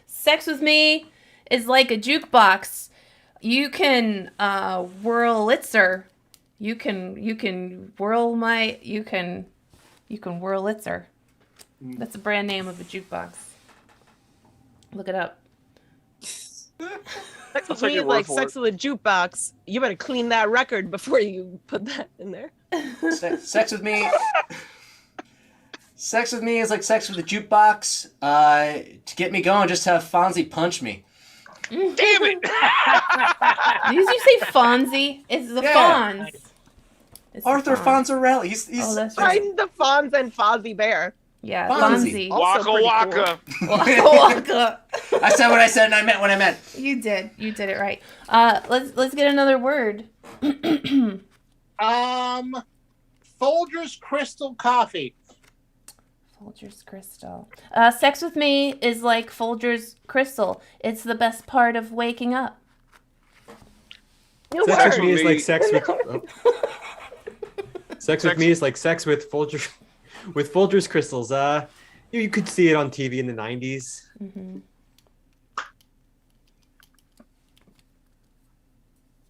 Sex with me is like a jukebox. You can whirlitzer. You can whirl my. You can whirlitzer. That's the brand name of a jukebox. Look it up. Sex with take me your is word like for sex with a jukebox. You better clean that record before you put that in there. Sex with me. Sex with me is like sex with a jukebox. To get me going, just have Fonzie punch me. Damn it! Did you say Fonzie? It's the Yeah. Fonz. It's Arthur the Fonz. Fonzarelli. He's Oh, that's right. I'm the Fonz and Fozzie Bear. Yeah, Fonzie. Fonzie. Also Waka pretty waka. Waka waka. I said what I said, and I meant what I meant. You did it right. Let's get another word. Folgers Crystal Coffee. Folgers Crystal. Sex with me is like Folgers Crystal. It's the best part of waking up. New Sex with word. me is like sex with. No. Sex with me is like sex with Folgers crystals. You could see it on TV in the 90s. Mm-hmm.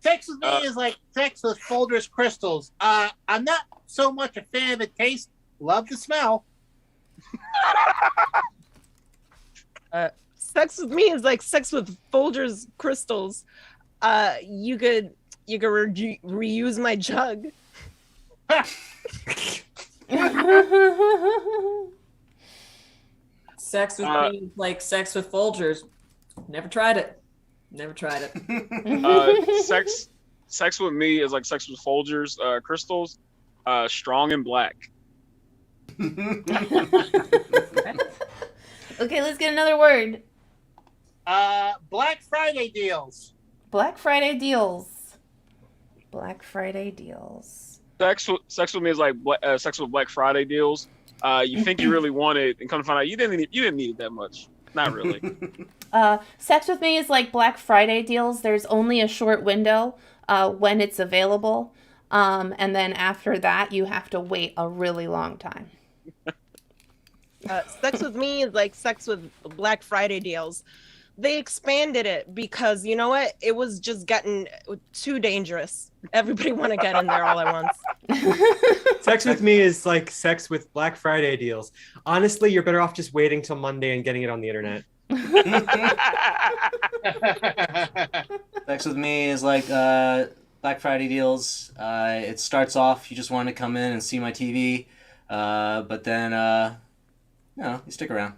Sex with me is like sex with Folgers crystals. I'm not so much a fan of the taste. Love the smell. Sex with me is like sex with Folgers crystals. You could reuse my jug. Sex with me is like sex with Folgers. Never tried it. Sex with me is like sex with Folgers crystals. Strong and black. Okay, let's get another word. Black Friday deals. Black Friday deals. Black Friday deals. Sex with me is like sex with Black Friday deals. You think you really want it, and come to find out you didn't need it that much. Not really. Sex with me is like Black Friday deals. There's only a short window when it's available. And then after that, you have to wait a really long time. Sex with me is like sex with Black Friday deals. They expanded it because you know what? It was just getting too dangerous. Everybody want to get in there all at once. Sex with me is like sex with Black Friday deals. Honestly, you're better off just waiting till Monday and getting it on the internet. Sex with me is like Black Friday deals. It starts off, you just want to come in and see my TV, but then, you stick around.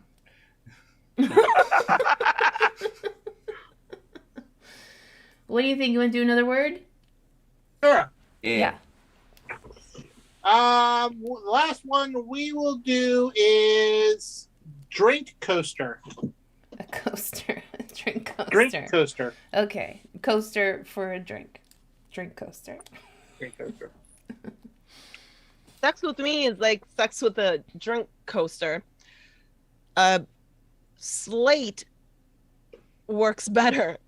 What do you think? You want to do another word? Sure. Yeah. Last one we will do is drink coaster. A coaster. A drink coaster. Drink coaster. Okay. Coaster for a drink. Drink coaster. Drink coaster. Sex with me is like sex with a drink coaster. Slate works better.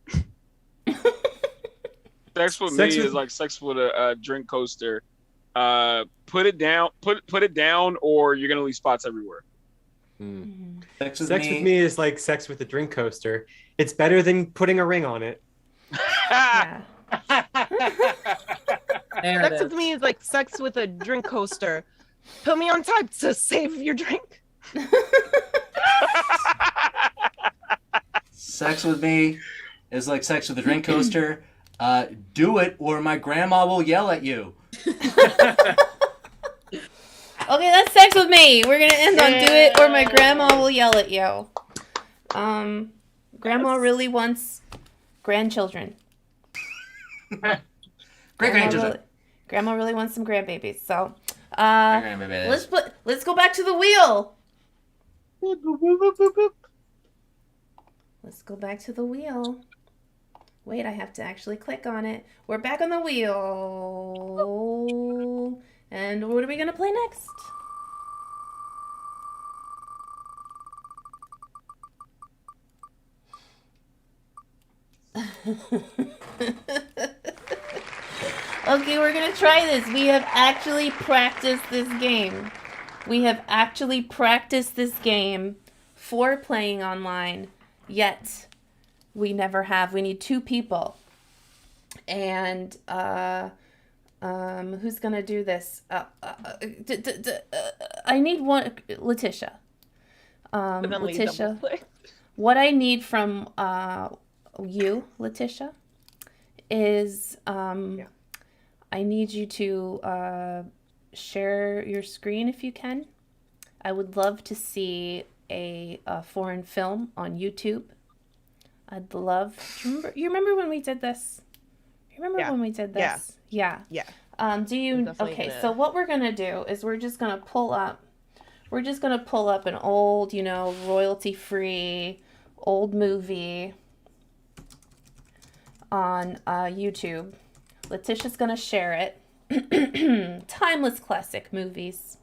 Sex with me is like sex with a drink coaster. Put it down, or you're gonna leave spots everywhere. Sex with Sex with me is like sex with a drink coaster. It's better than putting a ring on it. Yeah. Sex with me is like sex with a drink coaster. Put me on top to save your drink. Sex with me is like sex with a drink coaster. Do it or my grandma will yell at you. Okay, that's sex with me. We're gonna end on do it or my grandma will yell at you. Grandma really wants grandchildren. Grandchildren. Grandma really wants some grandbabies. So, Grandbabies. let's go back to the wheel. Let's go back to the wheel. Wait, I have to actually click on it. We're back on the wheel. And what are we going to play next? Okay, we're going to try this. We have actually practiced this game. For playing online, yet we never have. We need 2 people. And who's gonna do this? I need one. Letitia. Letitia. What I need from you, Letitia, is I need you to share your screen if you can. I would love to see a foreign film on YouTube. I'd love. You remember when we did this? You remember when we did this? Yeah. Do you? Okay. So what we're gonna do is we're just gonna pull up an old, royalty-free old movie on YouTube. Letitia's gonna share it. Timeless classic movies.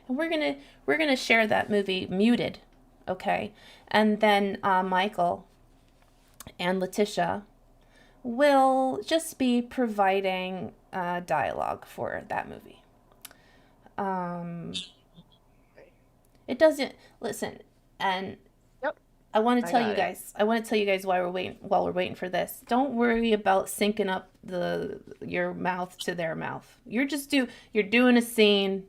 And we're gonna share that movie muted, okay? And then Michael and Letitia will just be providing dialogue for that movie. It doesn't listen, and I want to tell you guys while we're waiting for this. Don't worry about syncing up your mouth to their mouth. You're doing a scene.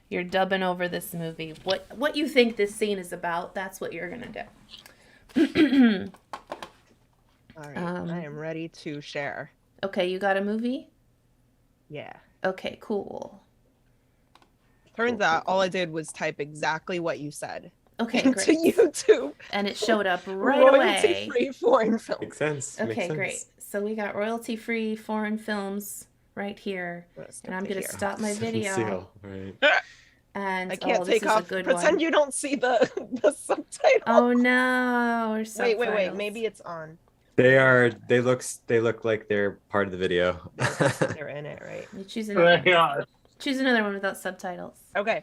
You're dubbing over this movie. What you think this scene is about, that's what you're gonna do. All right, I am ready to share. Okay, you got a movie? Yeah. Okay, cool. Turns out all I did was type exactly what you said. Okay, into great. YouTube. And it showed up right away. Royalty-free foreign film. Makes sense. Okay, great. So we got royalty-free foreign films right here. And I'm going to stop my video. Seal, right. And I can't take off. Pretend you don't see the subtitle. Oh no. Wait. Maybe it's on. They look like they're part of the video. They're in it, right? You choose another one. Choose another one without subtitles. Okay.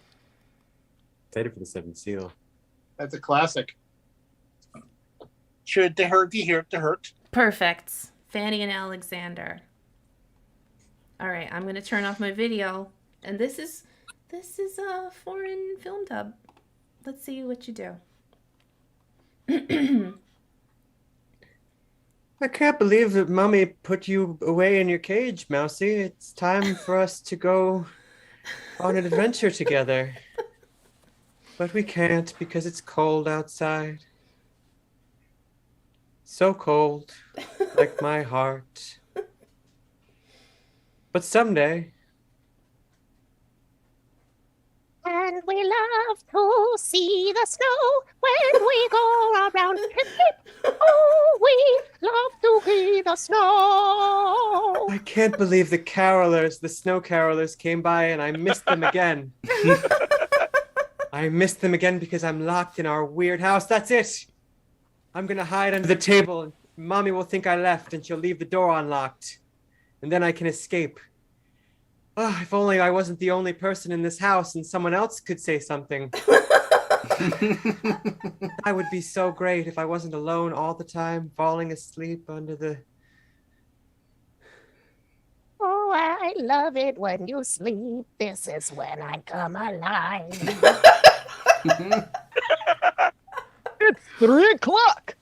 Excited for the seventh seal. That's a classic. Should the hurt be here to hurt? Perfect. Fanny and Alexander. All right, I'm going to turn off my video. And this is a foreign film dub. Let's see what you do. I can't believe that Mommy put you away in your cage, Mousy. It's time for us to go on an adventure together. But we can't because it's cold outside. So cold, like my heart. But someday. And we love to see the snow when we go around. Oh, we love to see the snow. I can't believe the snow carolers came by and I missed them again. I missed them again because I'm locked in our weird house. That's it. I'm going to hide under the table and Mommy will think I left and she'll leave the door unlocked. And then I can escape. Oh, if only I wasn't the only person in this house and someone else could say something. I would be so great if I wasn't alone all the time, falling asleep under the... Oh, I love it when you sleep. This is when I come alive. It's 3:00.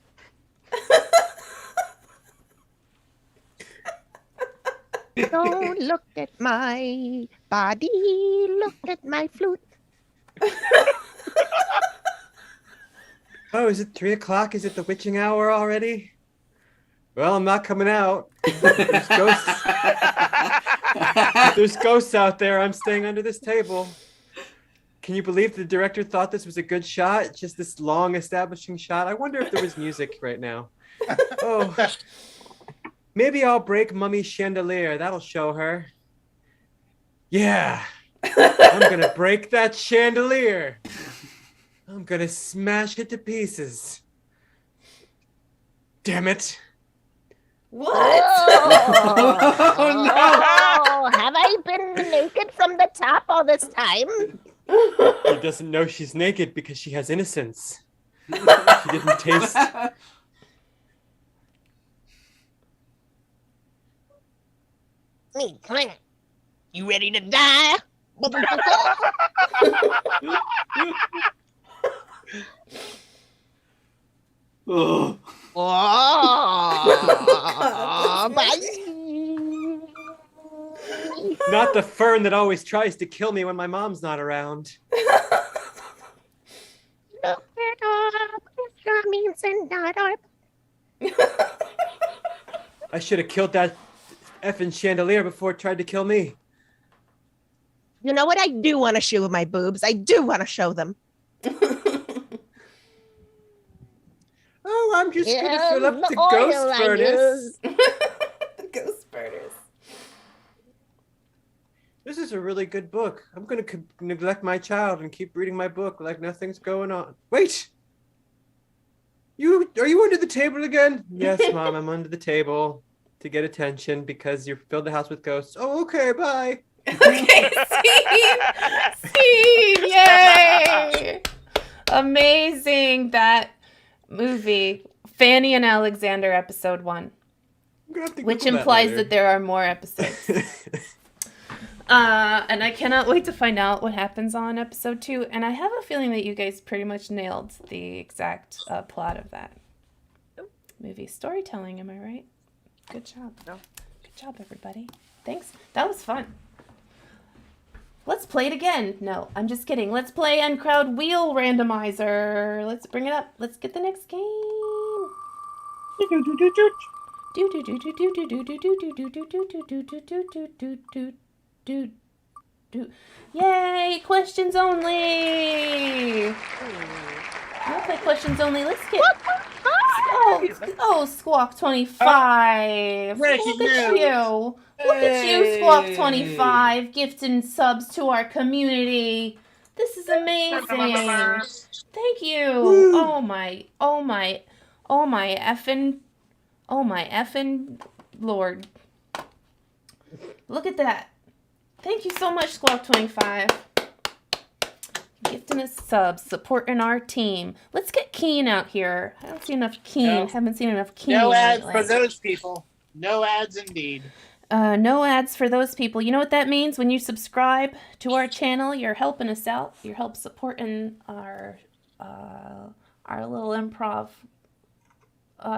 Don't look at my body, look at my flute. Oh, is it 3:00? Is it the witching hour already? Well, I'm not coming out. There's ghosts. There's ghosts out there. I'm staying under this table. Can you believe the director thought this was a good shot? Just this long establishing shot. I wonder if there was music right now. Oh, maybe I'll break Mummy's chandelier. That'll show her. Yeah, I'm gonna break that chandelier. I'm gonna smash it to pieces. Damn it. What? Oh, no. Have I been naked from the top all this time? She doesn't know she's naked because she has innocence. She didn't taste. Me, come on. You ready to die? Ugh. Oh, bye. Not the fern that always tries to kill me when my mom's not around. Look it up, it's means and not up. I should have killed that effing chandelier before it tried to kill me. You know what? I do want to show my boobs. I do want to show them. Oh, I'm just gonna Yeah, fill up the the oil ghost I furnace. The ghost birders. This is a really good book. I'm gonna neglect my child and keep reading my book like nothing's going on. Wait! Are you under the table again? Yes, Mom, I'm under the table to get attention because you filled the house with ghosts. Oh, okay, bye. Okay, scene! Yay! Amazing, that movie. Fanny and Alexander, episode 1. Which implies that there are more episodes. And I cannot wait to find out what happens on episode 2. And I have a feeling that you guys pretty much nailed the exact plot of that movie. Storytelling, am I right? Good job. No. Good job, everybody. Thanks. That was fun. Let's play it again. No, I'm just kidding. Let's play Uncrowd Wheel Randomizer. Let's bring it up. Let's get the next game. Yay! Questions only. I'll play questions only. Let's get. Oh, Squawk 25. Breaking Look at news. you. Look at you, Squawk 25, gifting subs to our community. This is amazing. Thank you. Oh my effing Lord. Look at that. Thank you so much, Squawk 25. Gifting us subs, supporting our team. Let's get Keen out here. I don't see enough Keen. No. Haven't seen enough Keen. No ads lately. for those people. No ads indeed. No ads for those people. You know what that means? When you subscribe to our channel, you're helping us out. You're help supporting our little improv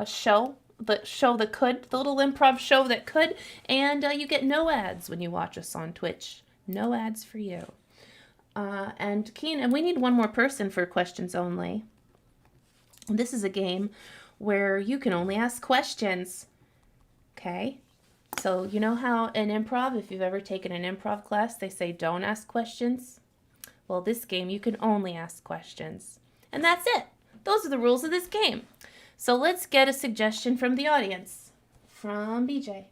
show. The little improv show that could. And you get no ads when you watch us on Twitch. No ads for you. And Keen, and we need one more person for questions only. This is a game where you can only ask questions. Okay? So you know how in improv, if you've ever taken an improv class, they say don't ask questions? Well, this game, you can only ask questions. And that's it. Those are the rules of this game. So let's get a suggestion from the audience. From BJ.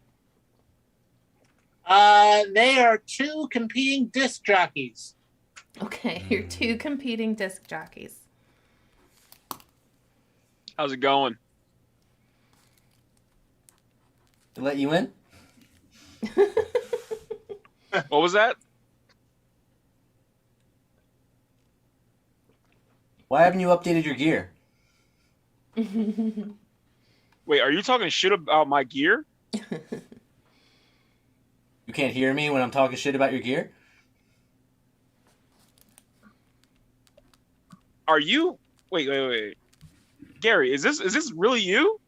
They are two competing disc jockeys. Okay, you're two competing disc jockeys. How's it going? To let you in? What was that? Why haven't you updated your gear? Wait, are you talking shit about my gear? You can't hear me when I'm talking shit about your gear? Are you? Wait. Gary, is this really you?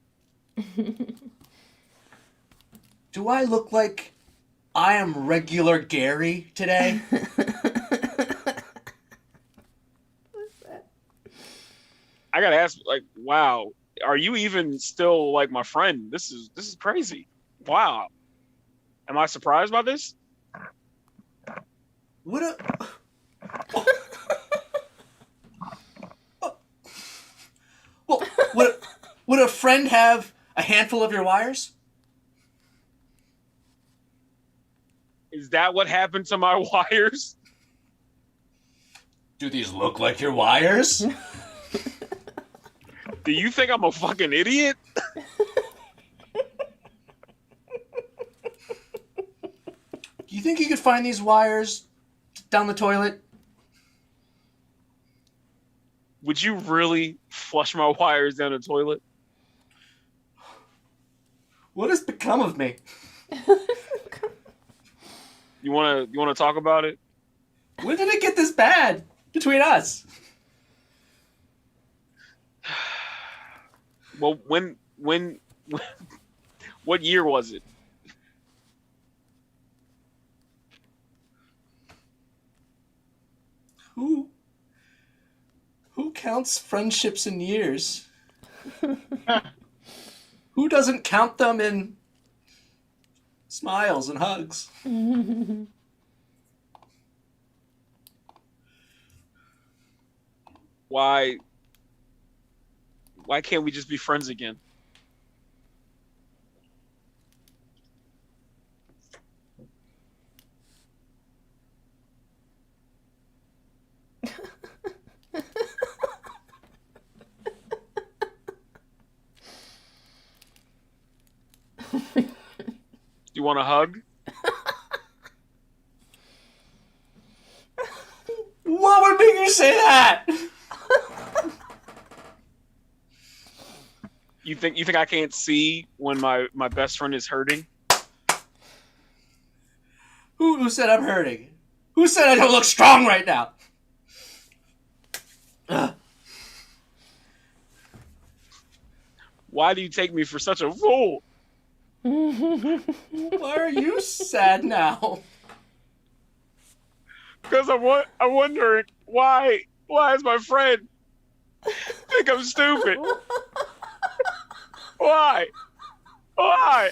Do I look like I am regular Gary today? I gotta ask, like, wow, are you even still like my friend? This is crazy. Wow. Am I surprised by this? What a... Well, would a friend have a handful of your wires? Is that what happened to my wires? Do these look like your wires? Do you think I'm a fucking idiot? Do you think you could find these wires down the toilet? Would you really flush my wires down the toilet? What has become of me? You wanna talk about it? When did it get this bad between us? Well, when what year was it? Who counts friendships in years? Who doesn't count them in smiles and hugs? Why can't we just be friends again? You want a hug? What would make you say that? You think I can't see when my best friend is hurting? Who said I'm hurting? Who said I don't look strong right now? Why do you take me for such a fool? Why are you sad now? Because I'm wondering why is my friend think I'm stupid? Why? Why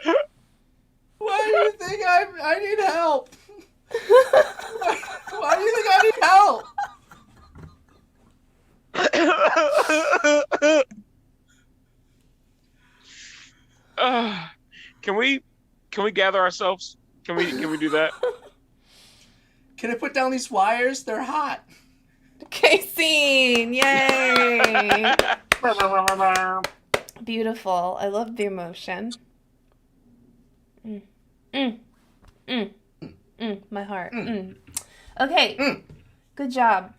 do you think I need help? Why do you think I need help? Can we gather ourselves? Can we do that? Can I put down these wires? They're hot. Okay, scene! Yay! Beautiful. I love the emotion. My heart. Okay. Good job.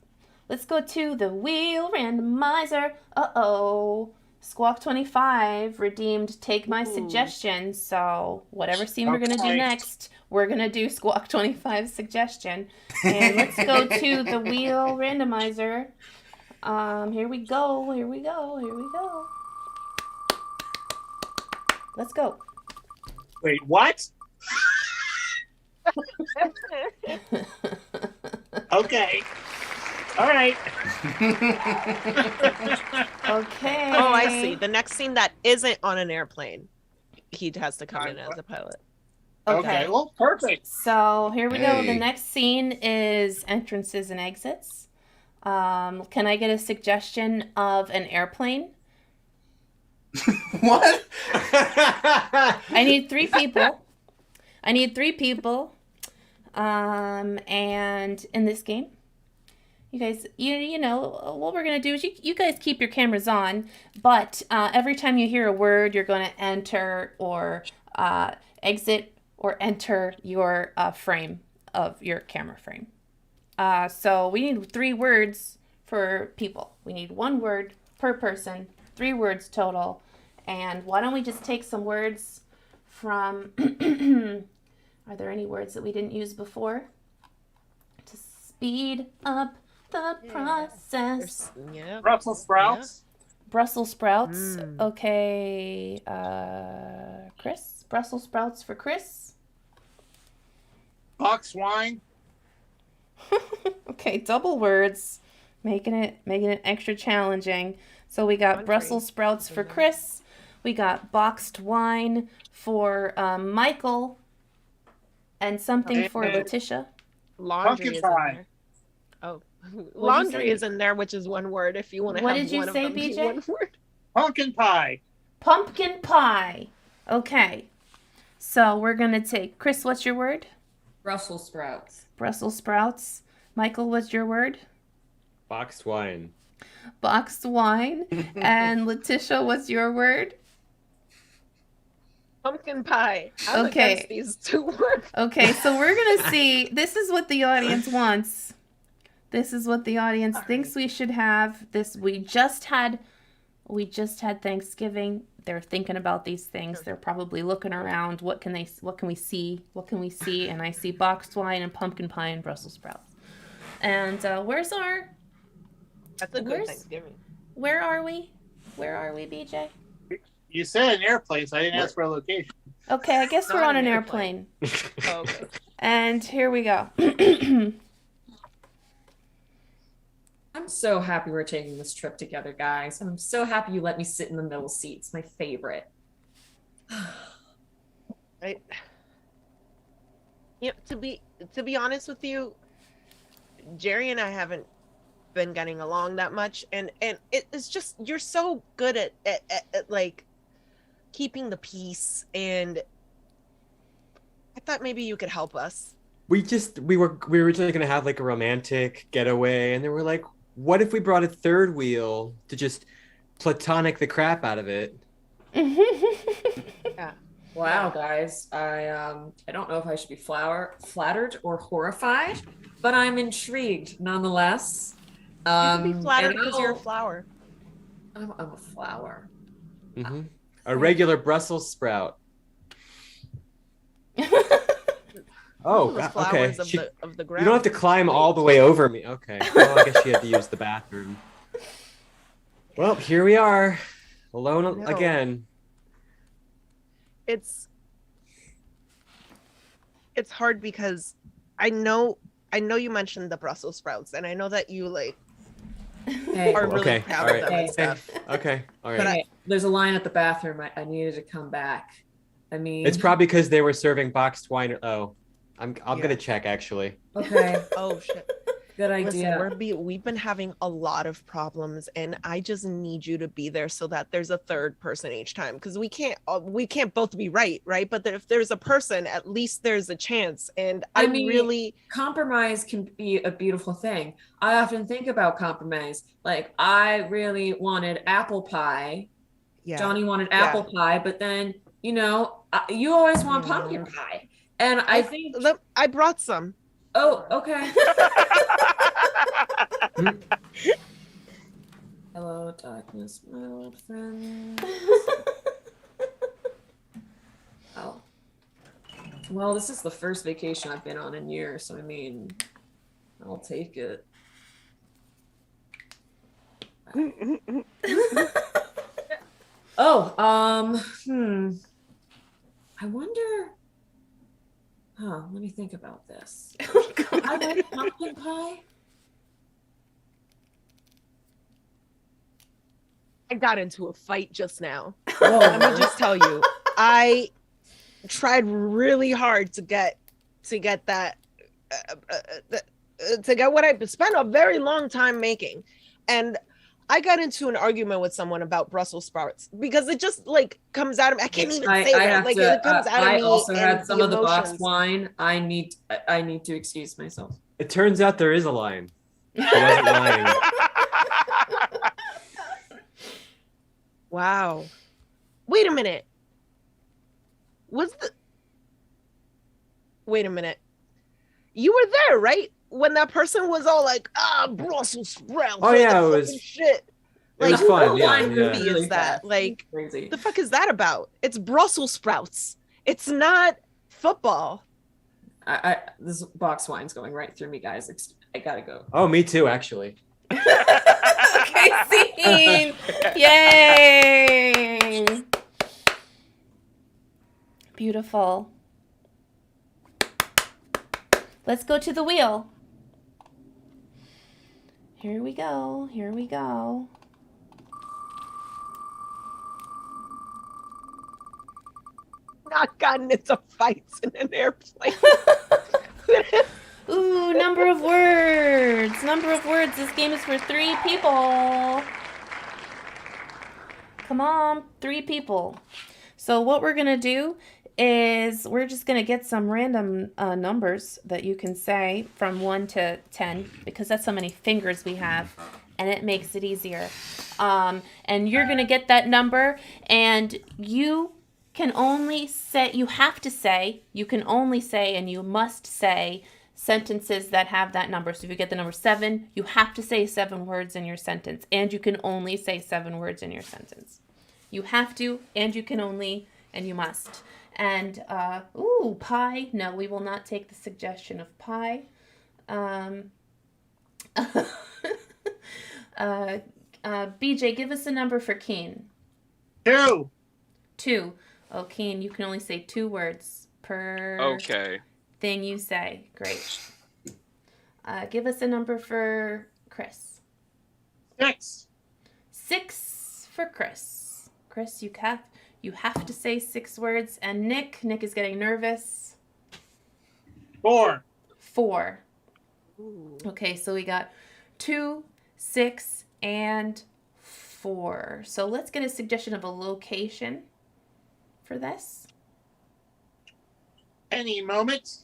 Let's go to the wheel randomizer. Uh-oh. Squawk 25 redeemed Take My Suggestion. So whatever scene we're going to do next, we're going to do Squawk 25's suggestion. And let's go to the wheel randomizer. Here we go. Let's go. Wait, what? Okay. All right. Okay. Oh, I see. The next scene that isn't on an airplane, he has to come in as a pilot. Okay. Well, perfect. So here we go. The Hey. next scene is entrances and exits. Can I get a suggestion of an airplane? What? I need 3 people. And in this game, you guys, you know what we're gonna do is you guys keep your cameras on, but every time you hear a word, you're gonna enter or exit or enter your frame of your camera frame. So we need 3 words for people. We need 1 word per person, 3 words total. And why don't we just take some words from, are there any words that we didn't use before? To speed up the process. Yeah. Brussels sprouts. Brussels sprouts. Okay. Chris? Brussels sprouts for Chris? Box wine. Okay, double words. Making it extra challenging. So we got Brussels sprouts for Chris. We got boxed wine for Michael. And something for Letitia. Laundry is in there. Oh, laundry is in there, which is 1 word. If you want to have one of them, what did you say, BJ? 1 word. Pumpkin pie. Pumpkin pie. Okay. So we're going to take, Chris, what's your word? Brussels sprouts. Brussels sprouts. Michael, what's your word? Boxed wine. Boxed wine. And Letitia, what's your word? Pumpkin pie. I'm Okay. against these 2 words. Okay, so we're going to see, this is what the audience wants. This is what the audience thinks we should have. We just had Thanksgiving. They're thinking about these things. They're probably looking around. What can we see? And I see boxed wine and pumpkin pie and Brussels sprouts. And That's a good Thanksgiving. where are we, BJ? You said an airplane, so I didn't ask for a location. Okay, I guess we're Not on an an airplane. Oh, okay. And here we go. I'm so happy we're taking this trip together, guys. I'm so happy you let me sit in the middle seat. It's my favorite. Right. You know, to be honest with you, Jerry and I haven't been getting along that much, and it's just you're so good at like keeping the peace, and I thought maybe you could help us. We were originally gonna have like a romantic getaway, and then we're like, what if we brought a third wheel to just platonic the crap out of it? Yeah. Wow, guys. I don't know if I should be flattered or horrified, but I'm intrigued nonetheless. You can be flattered and because you're a flower. I'm a flower. Mm-hmm. A regular Brussels sprout. Oh, The okay. flowers of the ground. You don't have to climb all the way over me. Okay. Well, I guess she had to use the bathroom. Well, here we are, alone No. again. It's hard because I know you mentioned the Brussels sprouts, and I know that you like Hey, are really Okay, proud all of them right. and stuff. Okay. All right. But hey, there's a line at the bathroom. I needed to come back. I mean, It's probably because they were serving boxed wine. Oh, I'm Yeah. gonna check actually. okay. Oh shit. Good Listen, idea. we've been having a lot of problems, and I just need you to be there so that there's a third person each time, because we can't both be right, but if there's a person, at least there's a chance. And I mean, really compromise can be a beautiful thing. I often think about compromise. Like, I really wanted apple pie. yeah Johnny wanted apple pie, but then, you always want pumpkin pie. And I think, I brought some. oh, okay. Hello, darkness, my old friend. Oh. Well, this is the first vacation I've been on in years, so I mean, I'll take it. Oh, I wonder. Let me think about this. I like pumpkin pie. I got into a fight just now. Oh, Let me just tell you, I tried really hard to get that to get what I spent a very long time making, and I got into an argument with someone about Brussels sprouts because it just like comes out of me. I can't even say that. Like it comes out of me. I also had and some of the boxed emotions. wine. I need to excuse myself. It turns out there is a line. I wasn't lying. Wow. Wait a minute. Wait a minute. You were there, right? When that person was all like, Brussels sprouts. Oh, yeah, it was shit. It was fun. Yeah, What yeah. movie is that? Like, Crazy. the fuck is that about? It's Brussels sprouts. It's not football. This box wine's going right through me, guys. I gotta go. Oh, me too, actually. Okay, scene. Yay! Beautiful. Let's go to the wheel. Here we go. Here we go. Not gotten into fights in an airplane. Ooh, number of words. Number of words. This game is for 3 people. Come on, 3 people. So what we're going to do is we're just going to get some random numbers that you can say from 1 to 10 because that's how many fingers we have and it makes it easier. And you're going to get that number and you can only say, you can only say and you must say sentences that have that number. So if you get the number 7, you have to say 7 words in your sentence and you can only say 7 words in your sentence. You have to, and you can only, and you must. And, pie. No, we will not take the suggestion of pie. BJ, give us a number for Keen. 2. 2. Oh, Keen, you can only say 2 words per thing you say. Great. Give us a number for Chris. 6. 6 for Chris. Chris, you have to say 6 words. And Nick is getting nervous. 4. 4. Okay, so we got 2, 6, and 4. So let's get a suggestion of a location for this. Any moment.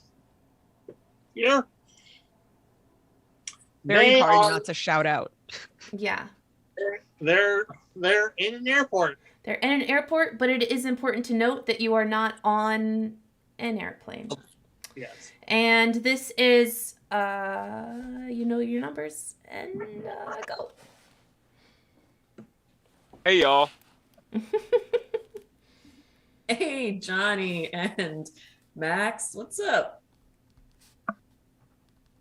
Here. Very hard not to shout out. Yeah. They're in an airport. They're in an airport, but it is important to note that you are not on an airplane. Yes. And this is, you know your numbers, and go. Hey, y'all. Hey, Johnny and Max, what's up?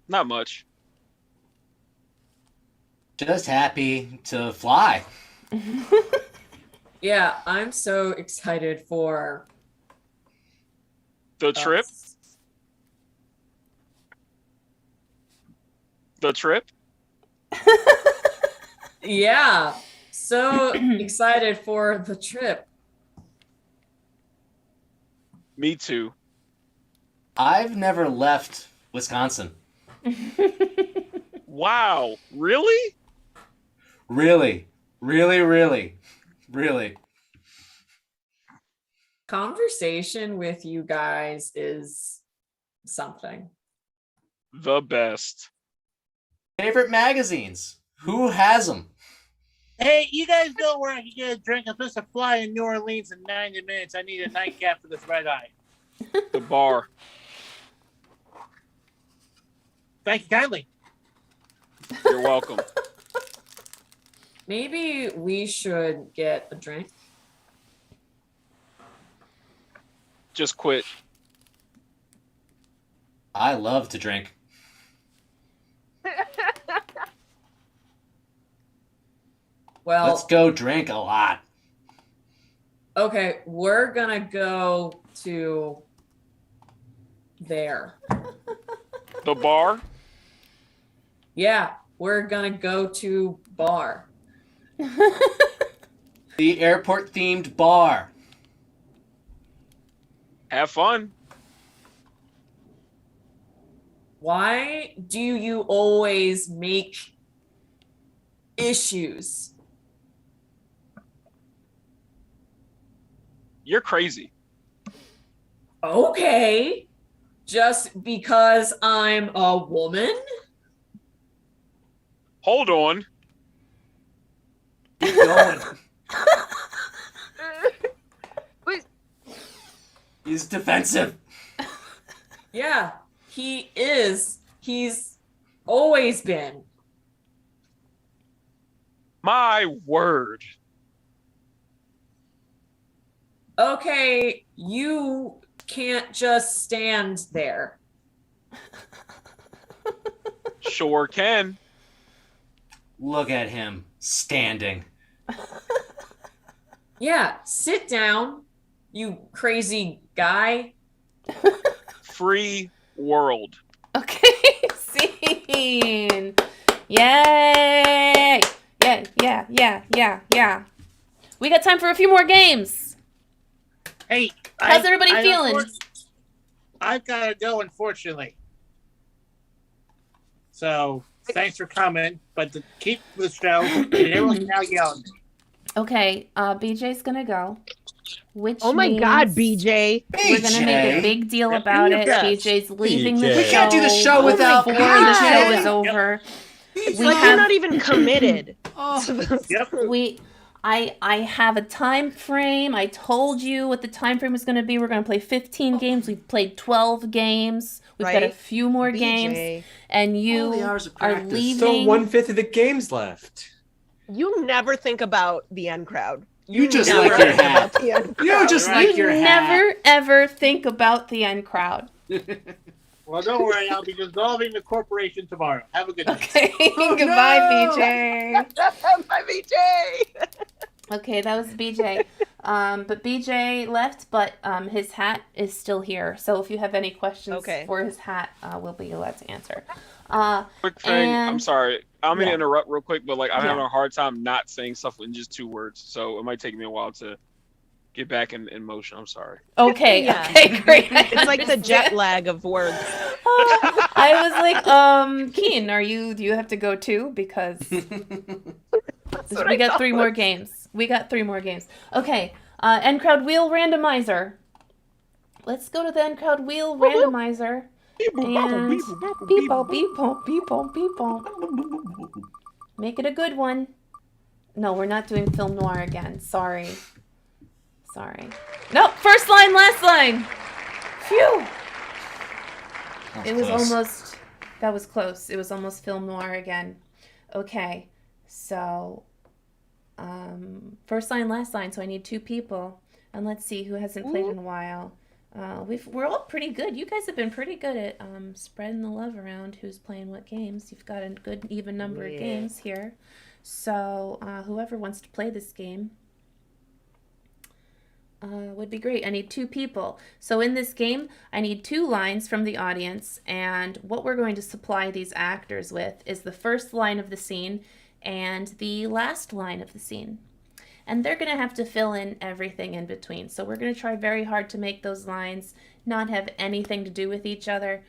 Not much. Just happy to fly. Yeah, I'm so excited for The trip? us. The trip? Yeah, so excited for the trip. Me too. I've never left Wisconsin. Wow. Really? Really. Really, really. Really. Conversation with you guys is something. The best. Favorite magazines? Who has them? Hey, you guys know where I can get a drink? I'm supposed to fly in New Orleans in 90 minutes. I need a nightcap for this red eye. The bar. Thank you kindly. You're welcome. Maybe we should get a drink. Just quit. I love to drink. Well, Let's go drink a lot. okay, we're gonna go to there. The bar? Yeah, we're gonna go to bar. The airport themed bar. Have fun. Why do you always make issues? You're crazy. Okay, just because I'm a woman? Hold on. Keep going. He's defensive. Yeah, he is. He's always been. My word. Okay, you can't just stand there. Sure can. Look at him standing. Yeah, sit down, you crazy guy. Free world. Okay, scene. Yay! Yeah. We got time for a few more games. Hey, How's everybody feeling? I've got to go, unfortunately. So, thanks for coming, but to keep the show, and everyone's now yelling. Okay, BJ's gonna go. Which Oh my God, BJ. We're gonna make a big deal about it. Yes. BJ's leaving the BJ. show. We can't do the show without before the BJ. show is over. It's We like have- you're not even committed. Yep. I have a time frame. I told you what the time frame was going to be. We're going to play 15 games. We've played 12 games. We've got a Right. few more BJ. games, and All you the hours of are practice. leaving. Still 1/5 of the games left. You never think about the end crowd. You just never like your think hat. about the end You crowd. just right? like your hat. Never ever think about the end crowd. Well, don't worry. I'll be dissolving the corporation tomorrow. Have a good night. Okay, Oh, goodbye, no. BJ. Bye, BJ. Okay, that was BJ. But BJ left, but his hat is still here. So if you have any questions for his hat, we'll be allowed to answer. Quick thing, I'm sorry. I'm gonna Yeah. interrupt real quick, but like I'm having Yeah. a hard time not saying stuff in just 2 words, so it might take me a while to get back in motion. I'm sorry. Okay, Yeah. okay, great. I It's like the jet understand. lag of words. I was like, Keen, do you have to go too? Because what we I got thought 3 more was. games. We got 3 more games. Okay, end crowd wheel randomizer. Let's go to the end crowd wheel randomizer. And beep-o, beep-o, beep-o, beep-o. Make it a good one. No, we're not doing film noir again. Sorry. Nope, first line, last line. Phew. It was almost, that was close. It was almost film noir again. Okay, so first line, last line. So I need 2 people, and let's see who hasn't played in a while. We're all pretty good. You guys have been pretty good at spreading the love around. Who's playing what games? You've got a good even number of games here. So whoever wants to play this game would be great. I need 2 people. So in this game, I need 2 lines from the audience, and what we're going to supply these actors with is the first line of the scene and the last line of the scene. And they're going to have to fill in everything in between. So we're going to try very hard to make those lines not have anything to do with each other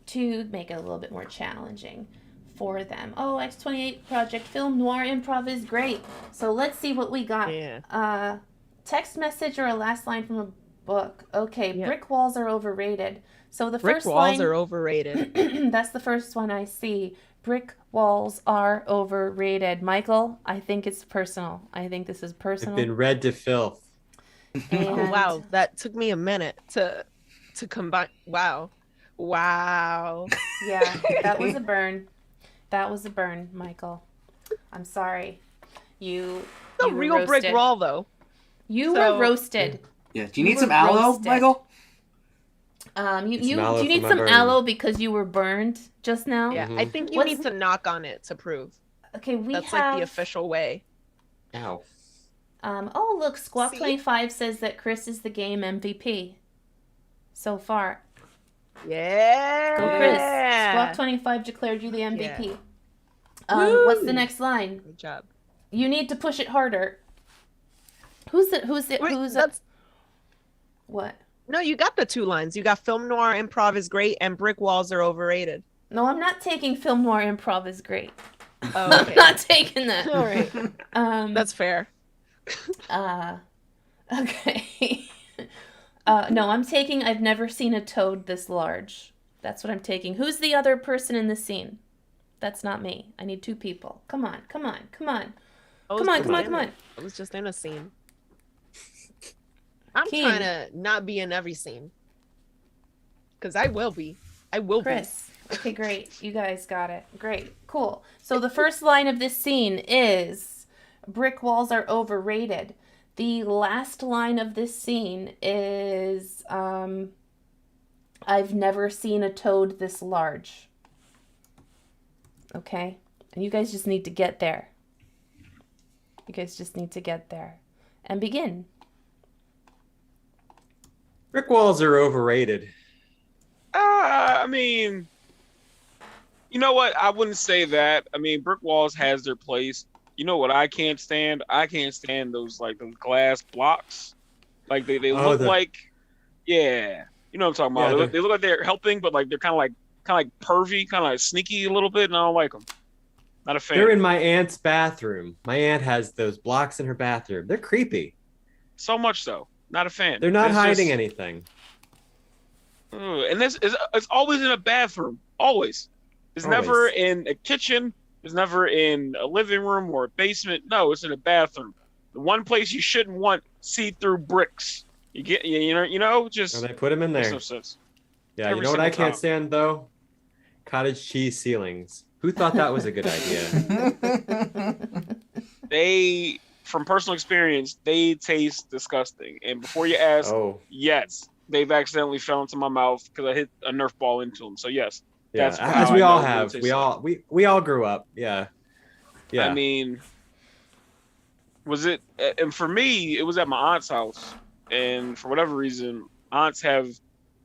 to make it a little bit more challenging for them. Oh, X28 Project Film Noir Improv is great. So let's see what we got. Yeah. Text message or a last line from a book. Okay, brick walls are overrated. So the Brick first walls line are overrated. that's the first one I see. Brick walls are overrated. Michael, I think it's personal. I think this is personal. They've been read to filth. And Oh wow, that took me a minute to combine. Wow. yeah, that was a burn. That was a burn, Michael. I'm sorry. You The you were real brick roasted. wall though. You So- were roasted. Yeah. Do you need were some aloe, roasted. Michael? Do some aloe you need for my some burn. aloe because you were burned just now? Yeah, I think you What's- need to knock on it to prove. Okay, we That's have like the official way. Ow. oh look, See? Squawk25 says that Chris is the game MVP so far. Yeah. Go Chris. Squawk25 declared you the MVP. Woo! What's the next line? Good job. You need to push it harder. Who's Wait, that's what? no, you got the 2 lines. You got film noir improv is great and brick walls are overrated. No, I'm not taking film noir improv is great. Oh, I'm okay. not taking that. All right. That's fair. Okay. No, I'm taking I've never seen a toad this large. That's what I'm taking. Who's the other person in the scene? That's not me. I need 2 people. Come on. I was Come on. I was just in a scene. I'm Keen. trying to not be in every scene. Because I will be. Chris. Okay, great. You guys got it. Great. Cool. So the first line of this scene is brick walls are overrated. The last line of this scene is I've never seen a toad this large. Okay? And you guys just need to get there. You guys just need to get there. And begin. Brick walls are overrated. I mean, you know what? I wouldn't say that. I mean, brick walls has their place. You know what I can't stand? I can't stand those glass blocks. Like they look like, yeah, you know what I'm talking about. Yeah, They look like they're helping, but like they're kind of like pervy, kind of like sneaky a little bit, and I don't like them. Not a fan. They're in my aunt's bathroom. My aunt has those blocks in her bathroom. They're creepy. So much so. Not a fan. They're not It's hiding just- anything. And it's always in a bathroom. Always. It's Always. never in a kitchen. It's never in a living room or a basement. No, it's in a bathroom. The one place you shouldn't want see-through bricks. You know, just And I put them in makes there. no sense. Yeah, you every know what I single can't time. stand though? Cottage cheese ceilings. Who thought that was a good idea? They, from personal experience, they taste disgusting. And before you ask, Oh, yes, they've accidentally fell into my mouth because I hit a Nerf ball into them. So yes, yeah. That's As how we I all know have. what it We tastes all we all grew up. Yeah. Yeah. I mean, Was it? And for me, it was at my aunt's house, and for whatever reason, aunts have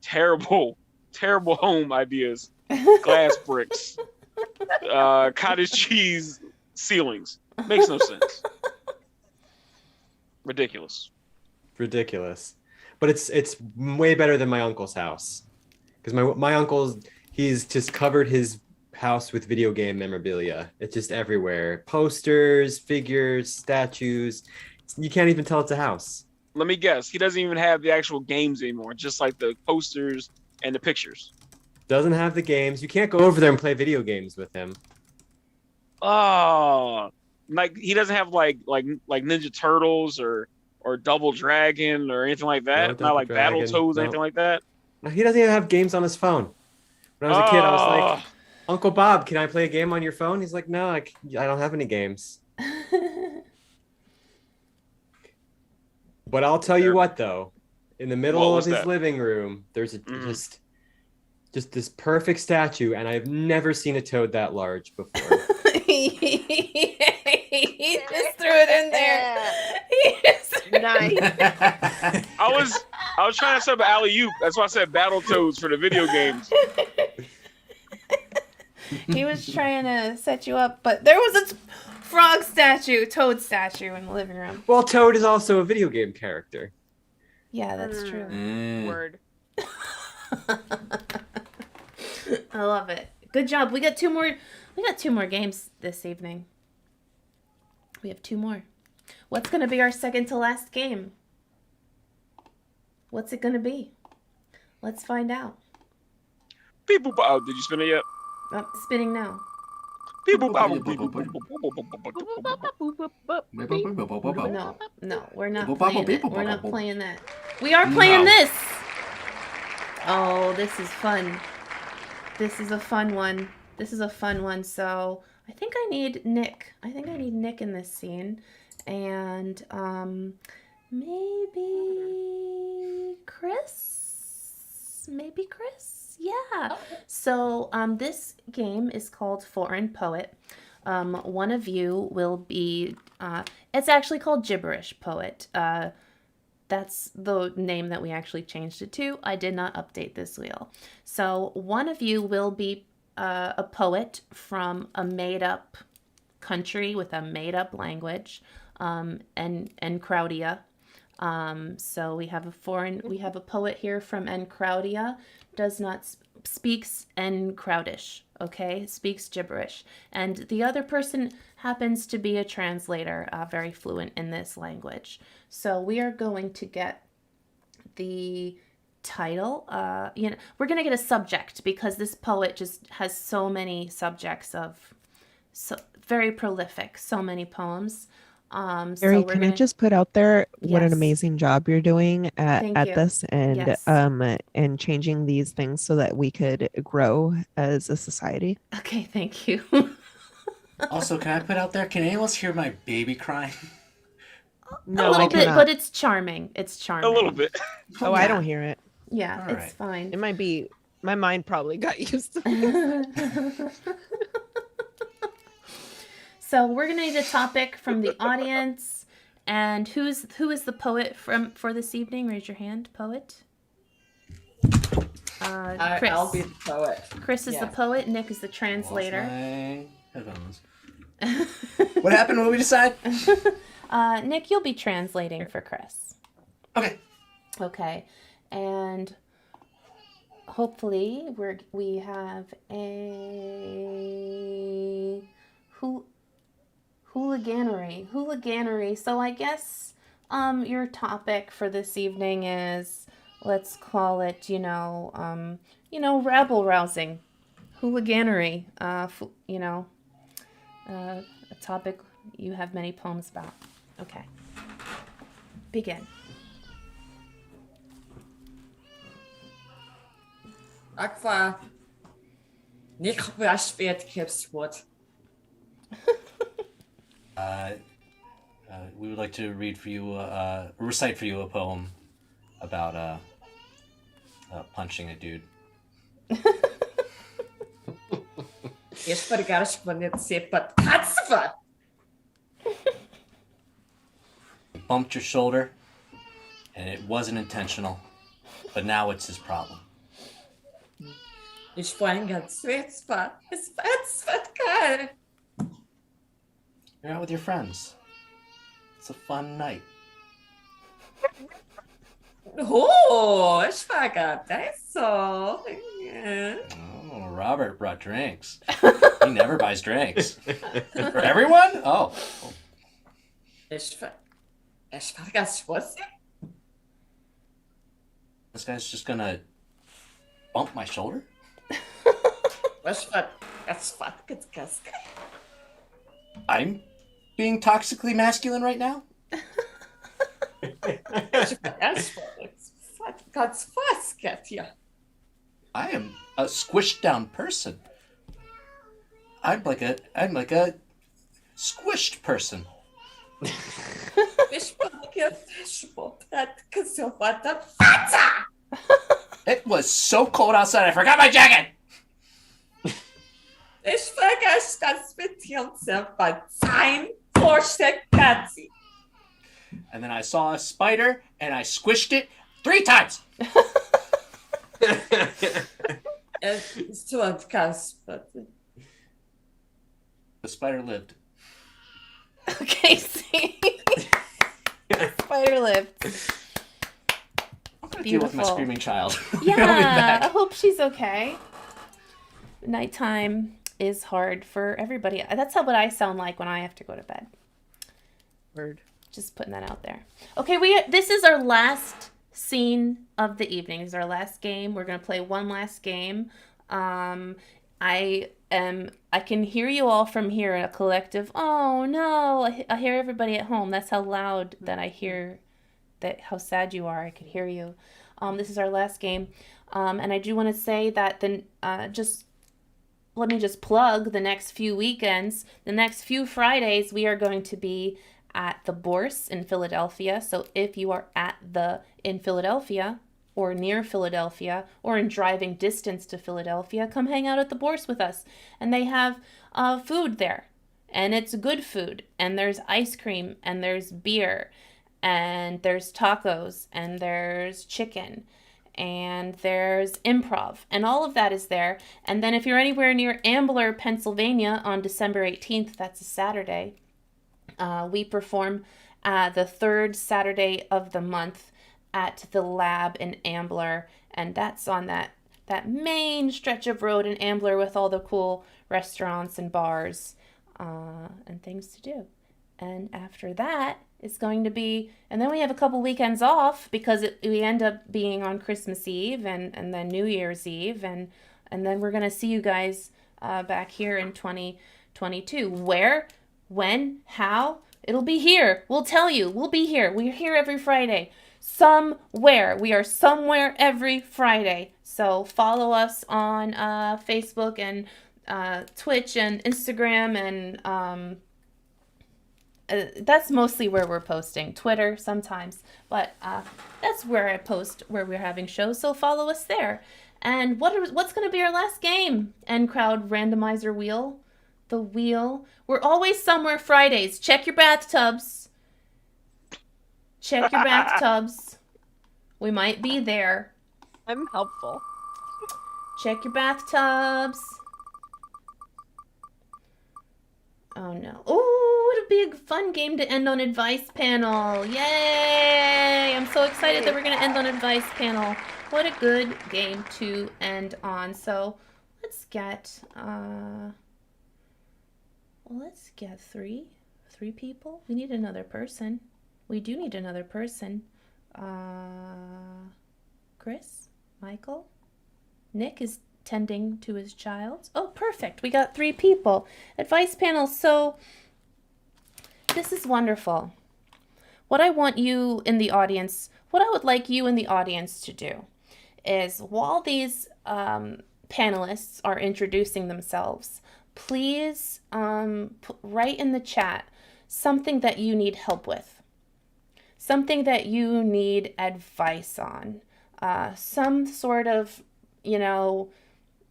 terrible, terrible home ideas. Glass bricks, cottage cheese ceilings. Makes no sense. Ridiculous. Ridiculous. But it's way better than my uncle's house. Because my uncle's, he's just covered his house with video game memorabilia. It's just everywhere. Posters, figures, statues. You can't even tell it's a house. Let me guess. He doesn't even have the actual games anymore, just like the posters and the pictures. Doesn't have the games. You can't go over there and play video games with him. Oh, like he doesn't have like Ninja Turtles or Double Dragon or anything like that. No, Not like Dragon, Battletoads, no. anything like that. No, he doesn't even have games on his phone. When I was a kid, I was like, Uncle Bob, can I play a game on your phone? He's like, no, I don't have any games. But I'll tell you what, though. In the middle of his living room, there's just this perfect statue, and I've never seen a toad that large before. He just threw it in there. Nice. I was trying to set up an alley-oop. That's why I said Battletoads for the video games. He was trying to set you up, but there was a frog statue, toad statue in the living room. Well, Toad is also a video game character. Yeah, that's true. Word. I love it. Good job. We got two more games this evening. We have two more. What's going to be our second to last game? What's it going to be? Let's find out. People, oh, did you spin it yet? Oh, spinning now. People, No, we're not playing it. We're not playing that. We are playing this. Oh, this is fun. This is a fun one. So I think I need Nick. In this scene. And maybe Chris? Yeah. So this game is called Foreign Poet. One of you will be, it's actually called Gibberish Poet. That's the name that we actually changed it to. I did not update this wheel. So one of you will be a poet from a made-up country with a made-up language, and Encraudia. So we have a poet here from Encraudia, speaks Encraudish, okay? Speaks gibberish. And the other person happens to be a translator, very fluent in this language. So we are going to get the title. We're going to get a subject because this poet just has so many subjects very prolific, so many poems. Gary, can I just put out there what an amazing job you're doing at this and and changing these things so that we could grow as a society? Okay, thank you. Also, can I put out there, can anyone else hear my baby crying? No, a little bit, but it's charming. A little bit. Oh, I don't hear it. Yeah, all it's fine. It might be, my mind probably got used to it. So we're gonna need a topic from the audience, and who is the poet for this evening? Raise your hand, poet. Chris. I'll be the poet. Chris is the poet. Nick is the translator. Headphones. What happened? What did we decide? Nick, you'll be translating for Chris. Okay. Okay, and hopefully we have a hooliganery. So I guess your topic for this evening is, let's call it, rabble rousing, hooliganery. A topic you have many poems about. Okay. Begin. Aqua. Nick Wort. We would like to read for you, recite for you a poem about punching a dude. Yes, but I gotta spend it. Say, but that's fun. bumped your shoulder, and it wasn't intentional, but now it's his problem. Ich war ein ganz Schwetzbad. Es war geil. You're out with your friends. It's a fun night. Oh, ich war gerade so. Yeah. Oh, Robert brought drinks. He never buys drinks. For everyone? Oh. Ich war ganz schmutzig. This guy's just gonna bump my shoulder? Ich war ganz I'm being toxically masculine right now? I am a squished down person. I'm like a squished person. It was so cold outside I forgot my jacket. Ich vergesse das mit dir verzeihen, Katzi. And then I saw a spider and I squished it 3 times. It's too but The spider lived. Okay, see? Spider lived. I'm gonna deal with my screaming child. Yeah, I hope she's okay. Nighttime is hard for everybody. That's what I sound like when I have to go to bed. Word. Just putting that out there. Okay, this is our last scene of the evening. This is our last game. We're gonna play one last game. I can hear you all from here, a collective. Oh no! I hear everybody at home. That's how loud that I hear. That how sad you are. I could hear you. This is our last game, and I do want to say that let me just plug the next few weekends. The next few Fridays, we are going to be at the Bourse in Philadelphia. So if you are in Philadelphia or near Philadelphia or in driving distance to Philadelphia, come hang out at the Bourse with us. And they have food there. And it's good food. And there's ice cream and there's beer and there's tacos and there's chicken. And there's Improv, and all of that is there. And then if you're anywhere near Ambler, Pennsylvania on December 18th, that's a Saturday, we perform the 3rd Saturday of the month at the Lab in Ambler, and that's on that main stretch of road in Ambler with all the cool restaurants and bars and things to do. And after that, it's going to be, and then we have a couple weekends off because we end up being on Christmas Eve and then New Year's Eve, and then we're going to see you guys back here in 2022. Where, when, how? It'll be here. We'll tell you. We'll be here. We're here every Friday. Somewhere. We are somewhere every Friday. So follow us on Facebook and Twitch and Instagram and that's mostly where we're posting. Twitter sometimes, but that's where I post where we're having shows. So follow us there. And what's going to be our last game? End crowd randomizer wheel. The wheel. We're always somewhere Fridays. Check your bathtubs. Check your bathtubs. We might be there. I'm helpful. Check your bathtubs. Oh no. Oh, it'll be a fun game to end on advice panel. Yay! I'm so excited that we're going to end on advice panel. What a good game to end on. So let's get three people. We need another person. We do need another person. Chris, Michael, Nick is tending to his child. Oh, perfect. We got 3 people. Advice panel. So this is wonderful. What I want you in the audience, what I would like you in the audience to do is while these panelists are introducing themselves, please write in the chat something that you need help with, something that you need advice on, some sort of,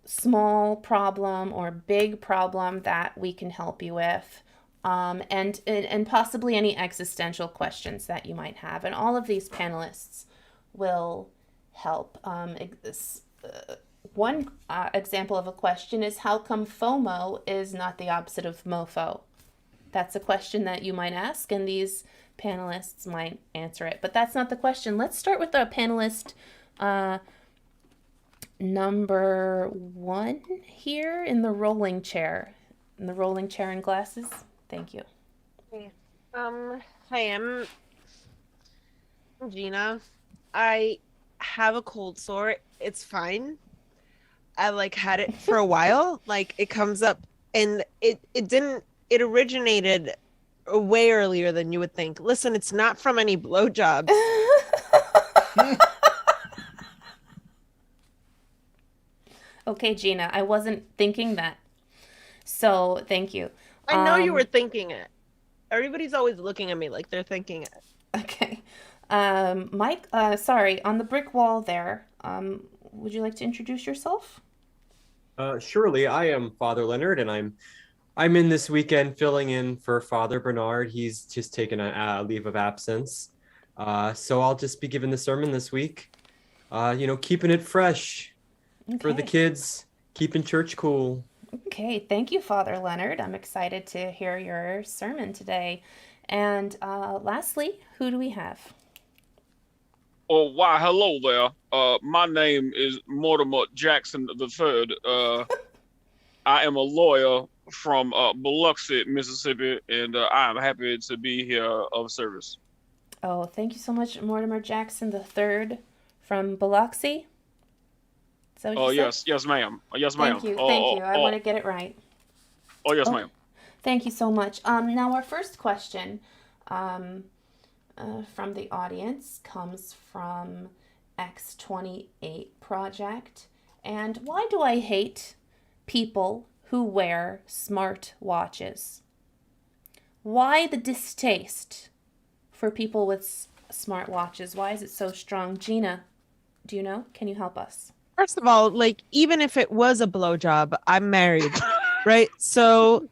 small problem or big problem that we can help you with. and possibly any existential questions that you might have. And all of these panelists will help. One example of a question is, how come FOMO is not the opposite of MOFO? That's a question that you might ask, and these panelists might answer it. But that's not the question. Let's start with our panelist number 1 here in the rolling chair. In the rolling chair and glasses. Thank you. Hi, I'm Gina. I have a cold sore. It's fine. I had it for a while. It comes up, and it originated way earlier than you would think. Listen, it's not from any blowjobs. Okay, Gina, I wasn't thinking that. So, thank you. I know you were thinking it. Everybody's always looking at me like they're thinking it. Okay. Mike, sorry, on the brick wall there, would you like to introduce yourself? Surely, I am Father Leonard, and I'm in this weekend filling in for Father Bernard. He's just taken a leave of absence. So I'll just be giving the sermon this week. Keeping it fresh for the kids, keeping church cool. Okay, thank you, Father Leonard. I'm excited to hear your sermon today. And lastly, who do we have? Oh, why, hello there. My name is Mortimer Jackson III. I am a lawyer from Biloxi, Mississippi, and I am happy to be here of service. Oh, thank you so much, Mortimer Jackson III from Biloxi. Oh, yes, ma'am. Yes, ma'am. Thank you. I want to get it right. Oh, yes, ma'am. Thank you so much. Now our first question from the audience comes from X28 Project. And why do I hate people who wear smart watches? Why the distaste for people with smart watches? Why is it so strong? Gina, do you know? Can you help us? First of all, even if it was a blowjob, I'm married, right? So,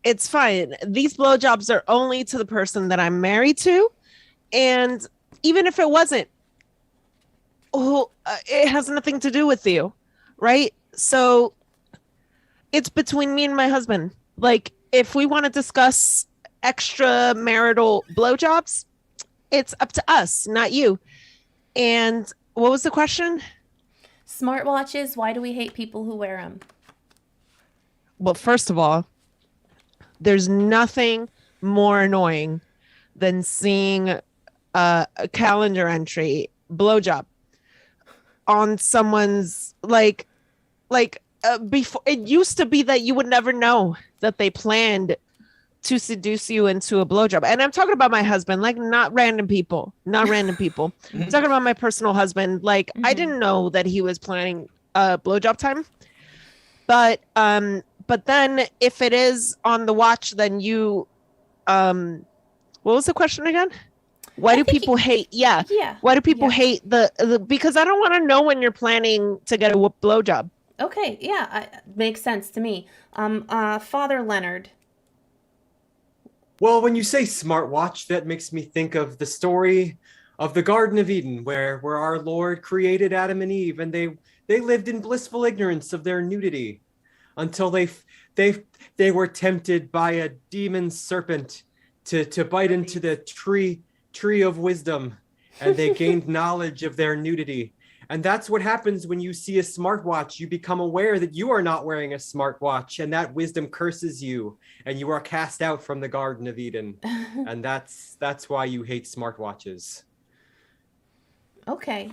it's fine. These blowjobs are only to the person that I'm married to. And even if it wasn't, it has nothing to do with you, right? So, it's between me and my husband. If we want to discuss extramarital blowjobs, it's up to us, not you. And what was the question? Smartwatches, why do we hate people who wear them? Well, first of all, there's nothing more annoying than seeing a calendar entry blowjob on someone's before. It used to be that you would never know that they planned to seduce you into a blowjob. And I'm talking about my husband, not random people. I'm talking about my personal husband. I didn't know that he was planning a blowjob time. But then if it is on the watch, then you, what was the question again? Why do people hate? Yeah. Why do people hate the, because I don't want to know when you're planning to get a blowjob. Okay. Yeah. Makes sense to me. Father Leonard. Well, when you say smartwatch, that makes me think of the story of the Garden of Eden, where our Lord created Adam and Eve, and they lived in blissful ignorance of their nudity until they were tempted by a demon serpent to bite into the tree of wisdom, and they gained knowledge of their nudity. And that's what happens when you see a smartwatch. You become aware that you are not wearing a smartwatch, and that wisdom curses you, and you are cast out from the Garden of Eden. And that's why you hate smartwatches. Okay.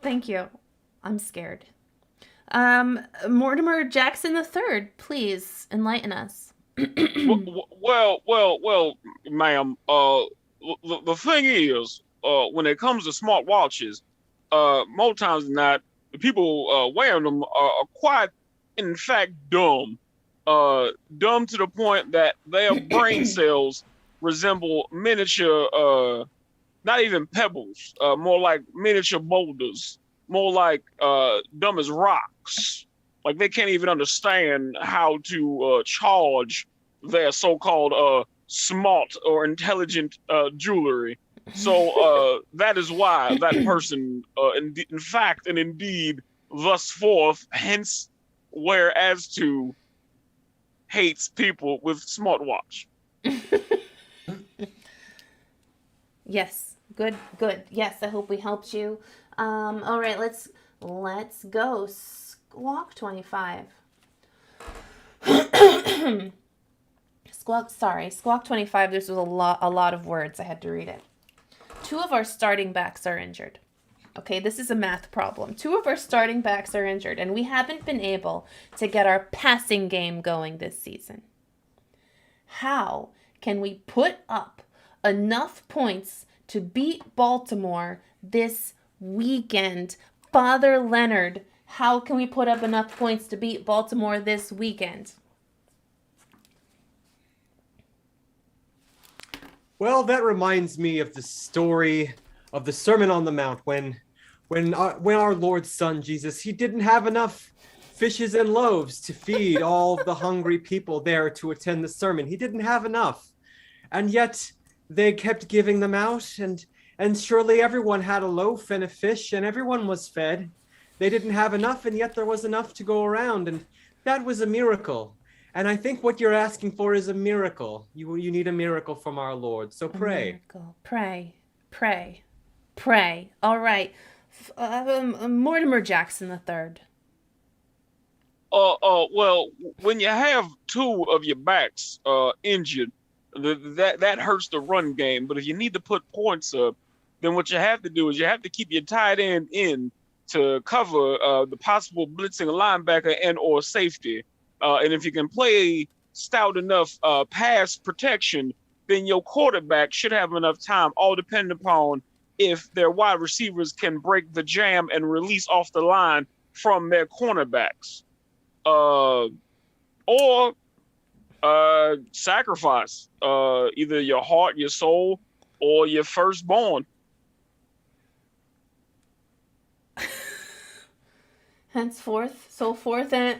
Thank you. I'm scared. Mortimer Jackson III, please enlighten us. well, ma'am. The thing is, when it comes to smartwatches, more times than not, the people wearing them are quite, in fact, dumb. Dumb to the point that their brain cells resemble miniature, not even pebbles, more like miniature boulders, more like dumb as rocks. Like they can't even understand how to charge their so-called smart or intelligent jewelry. So that is why that person, in fact and indeed, thus forth, hence, whereas to, hates people with smartwatch. Yes, good. Yes, I hope we helped you. All right, let's go. Squawk 25. Squawk 25. This was a lot of words. I had to read it. 2 of our starting backs are injured. Okay, this is a math problem. 2 of our starting backs are injured, and we haven't been able to get our passing game going this season. How can we put up enough points to beat Baltimore this weekend? Father Leonard, how can we put up enough points to beat Baltimore this weekend? Well, that reminds me of the story of the Sermon on the Mount when our Lord's Son Jesus, he didn't have enough fishes and loaves to feed all the hungry people there to attend the sermon. He didn't have enough. And yet they kept giving them out, and surely everyone had a loaf and a fish and everyone was fed. They didn't have enough, and yet there was enough to go around, and that was a miracle. And I think what you're asking for is a miracle. You need a miracle from our Lord. So pray. Pray. All right. Mortimer Jackson III. Well, when you have 2 of your backs injured, that hurts the run game. But if you need to put points up, then what you have to do is you have to keep your tight end in to cover the possible blitzing linebacker and or safety. And if you can play stout enough pass protection, then your quarterback should have enough time, all depending upon if their wide receivers can break the jam and release off the line from their cornerbacks. Or sacrifice either your heart, your soul, or your firstborn. Henceforth, so forth, and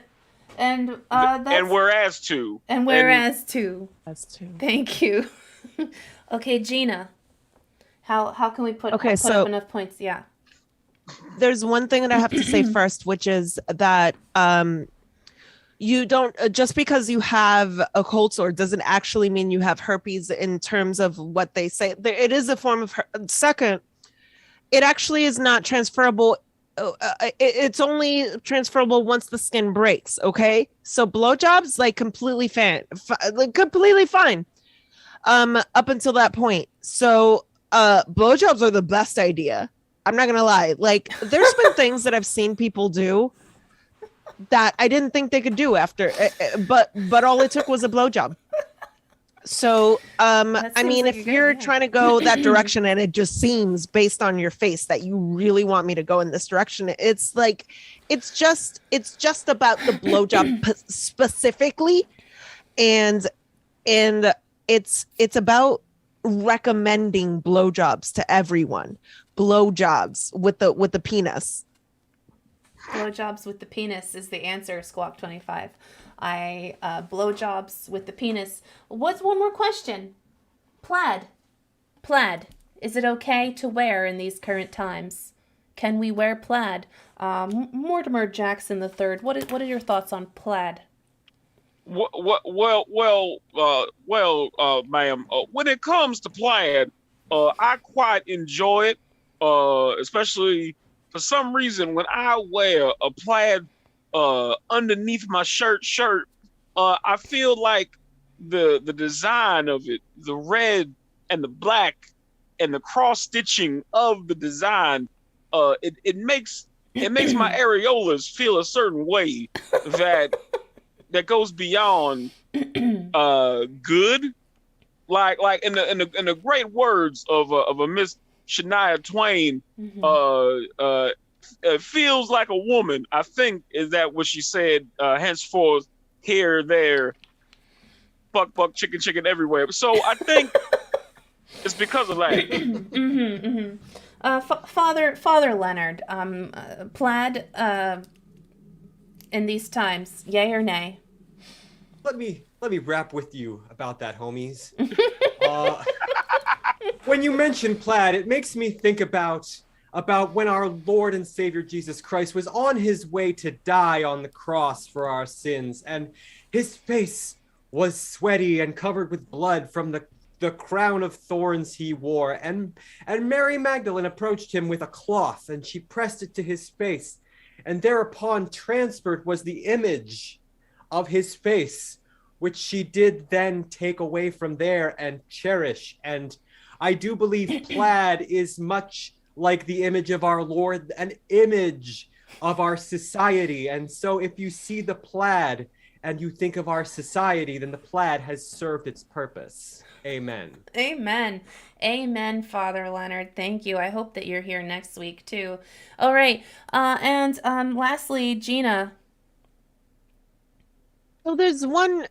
that's... And whereas to. And whereas to. Thank you. Okay, Gina. How can we put up enough points? Yeah. There's one thing that I have to say first, which is that you don't, just because you have a cold sore doesn't actually mean you have herpes in terms of what they say. It is a form of second, it actually is not transferable. It's only transferable once the skin breaks. Okay, so blowjobs completely fine up until that point. So blowjobs are the best idea. I'm not gonna lie. There's been things that I've seen people do that I didn't think they could do after, but all it took was a blowjob. So, I mean, if you're trying to go that direction and it just seems based on your face that you really want me to go in this direction, it's just about the blowjob specifically. And it's about recommending blowjobs to everyone. Blowjobs with the penis. Blowjobs with the penis is the answer, Squawk 25. Blowjobs with the penis. What's one more question? Plaid. Is it okay to wear in these current times? Can we wear plaid? Mortimer Jackson III. What are your thoughts on plaid? Well, ma'am. When it comes to plaid, I quite enjoy it. Especially for some reason when I wear a plaid underneath my shirt, I feel like the design of it, the red and the black and the cross stitching of the design, it makes my areolas feel a certain way that goes beyond good. Like in the great words of a Miss Shania Twain, it feels like a woman. I think is that what she said. Henceforth, here, there, buck, chicken everywhere. So I think it's because of that. Father Leonard, plaid in these times, yay or nay? Let me let me rap with you about that, homies. When you mention plaid, it makes me think about when our Lord and Savior Jesus Christ was on his way to die on the cross for our sins, and his face was sweaty and covered with blood from the crown of thorns he wore. And Mary Magdalene approached him with a cloth, and she pressed it to his face, and thereupon transferred was the image of his face, which she did then take away from there and cherish. And I do believe plaid is much like the image of our Lord, an image of our society. And so if you see the plaid and you think of our society, then the plaid has served its purpose. Amen. Amen. Amen, Father Leonard. Thank you. I hope that you're here next week too. All right. And lastly, Gina. So there's one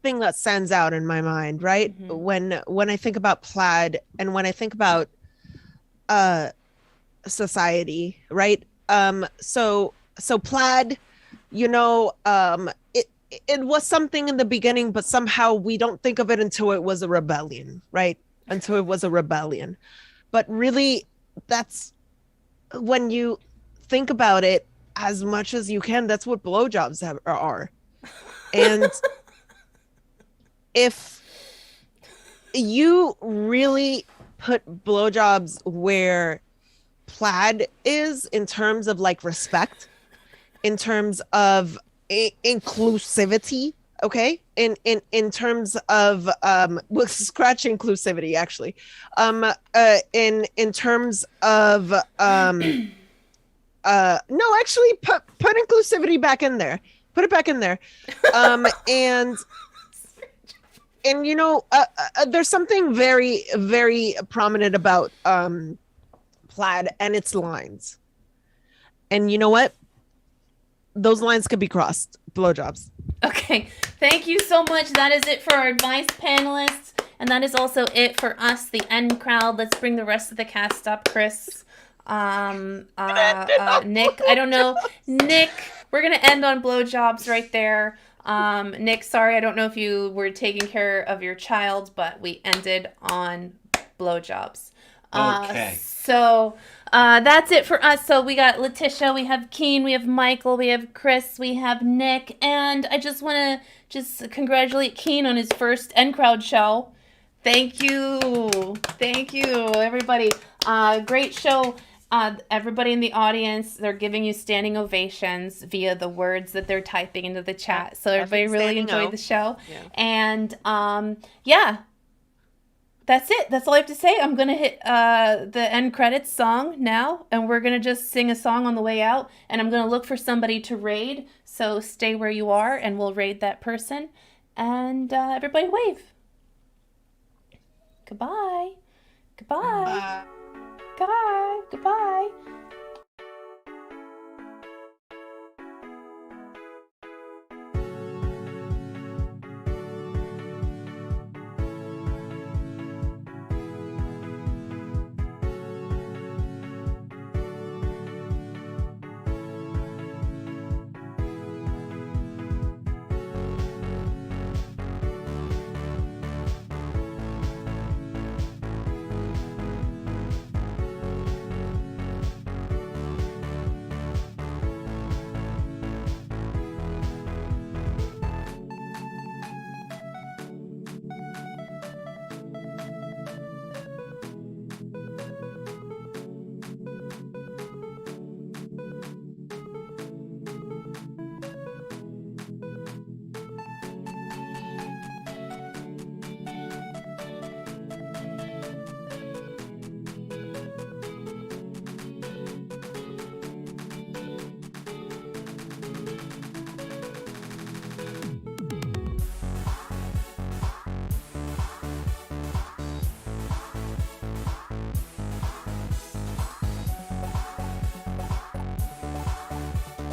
thing that stands out in my mind, right? Mm-hmm. When I think about plaid and when I think about society, right? So plaid, you know, it was something in the beginning, but somehow we don't think of it until it was a rebellion, right? Until it was a rebellion. But really, that's when you think about it as much as you can, that's what blowjobs are. And if you really put blowjobs where plaid is in terms of like respect, in terms of inclusivity, okay, in terms of we'll scratch inclusivity actually, in terms of no, actually put inclusivity back in there, put it back in there, and you know, there's something very, very prominent about plaid and its lines. And you know what? Those lines could be crossed. Blowjobs. Okay. Thank you so much. That is it for our advice panelists. And that is also it for us, the end crowd. Let's bring the rest of the cast up. Chris, Nick, I don't know. Nick, we're going to end on blowjobs right there. Nick, sorry, I don't know if you were taking care of your child, but we ended on blowjobs. Okay. So that's it for us. So we got Letitia, we have Keen, we have Michael, we have Chris, we have Nick, and I just want to congratulate Keen on his first End Crowd show. Thank you, everybody. Great show. Everybody in the audience, they're giving you standing ovations via the words that they're typing into the chat. So everybody really enjoyed the show. Yeah. And yeah, that's it. That's all I have to say. I'm going to hit the end credits song now, and we're going to just sing a song on the way out, and I'm going to look for somebody to raid. So stay where you are, and we'll raid that person. And everybody wave. Goodbye. Goodbye. Goodbye. Goodbye.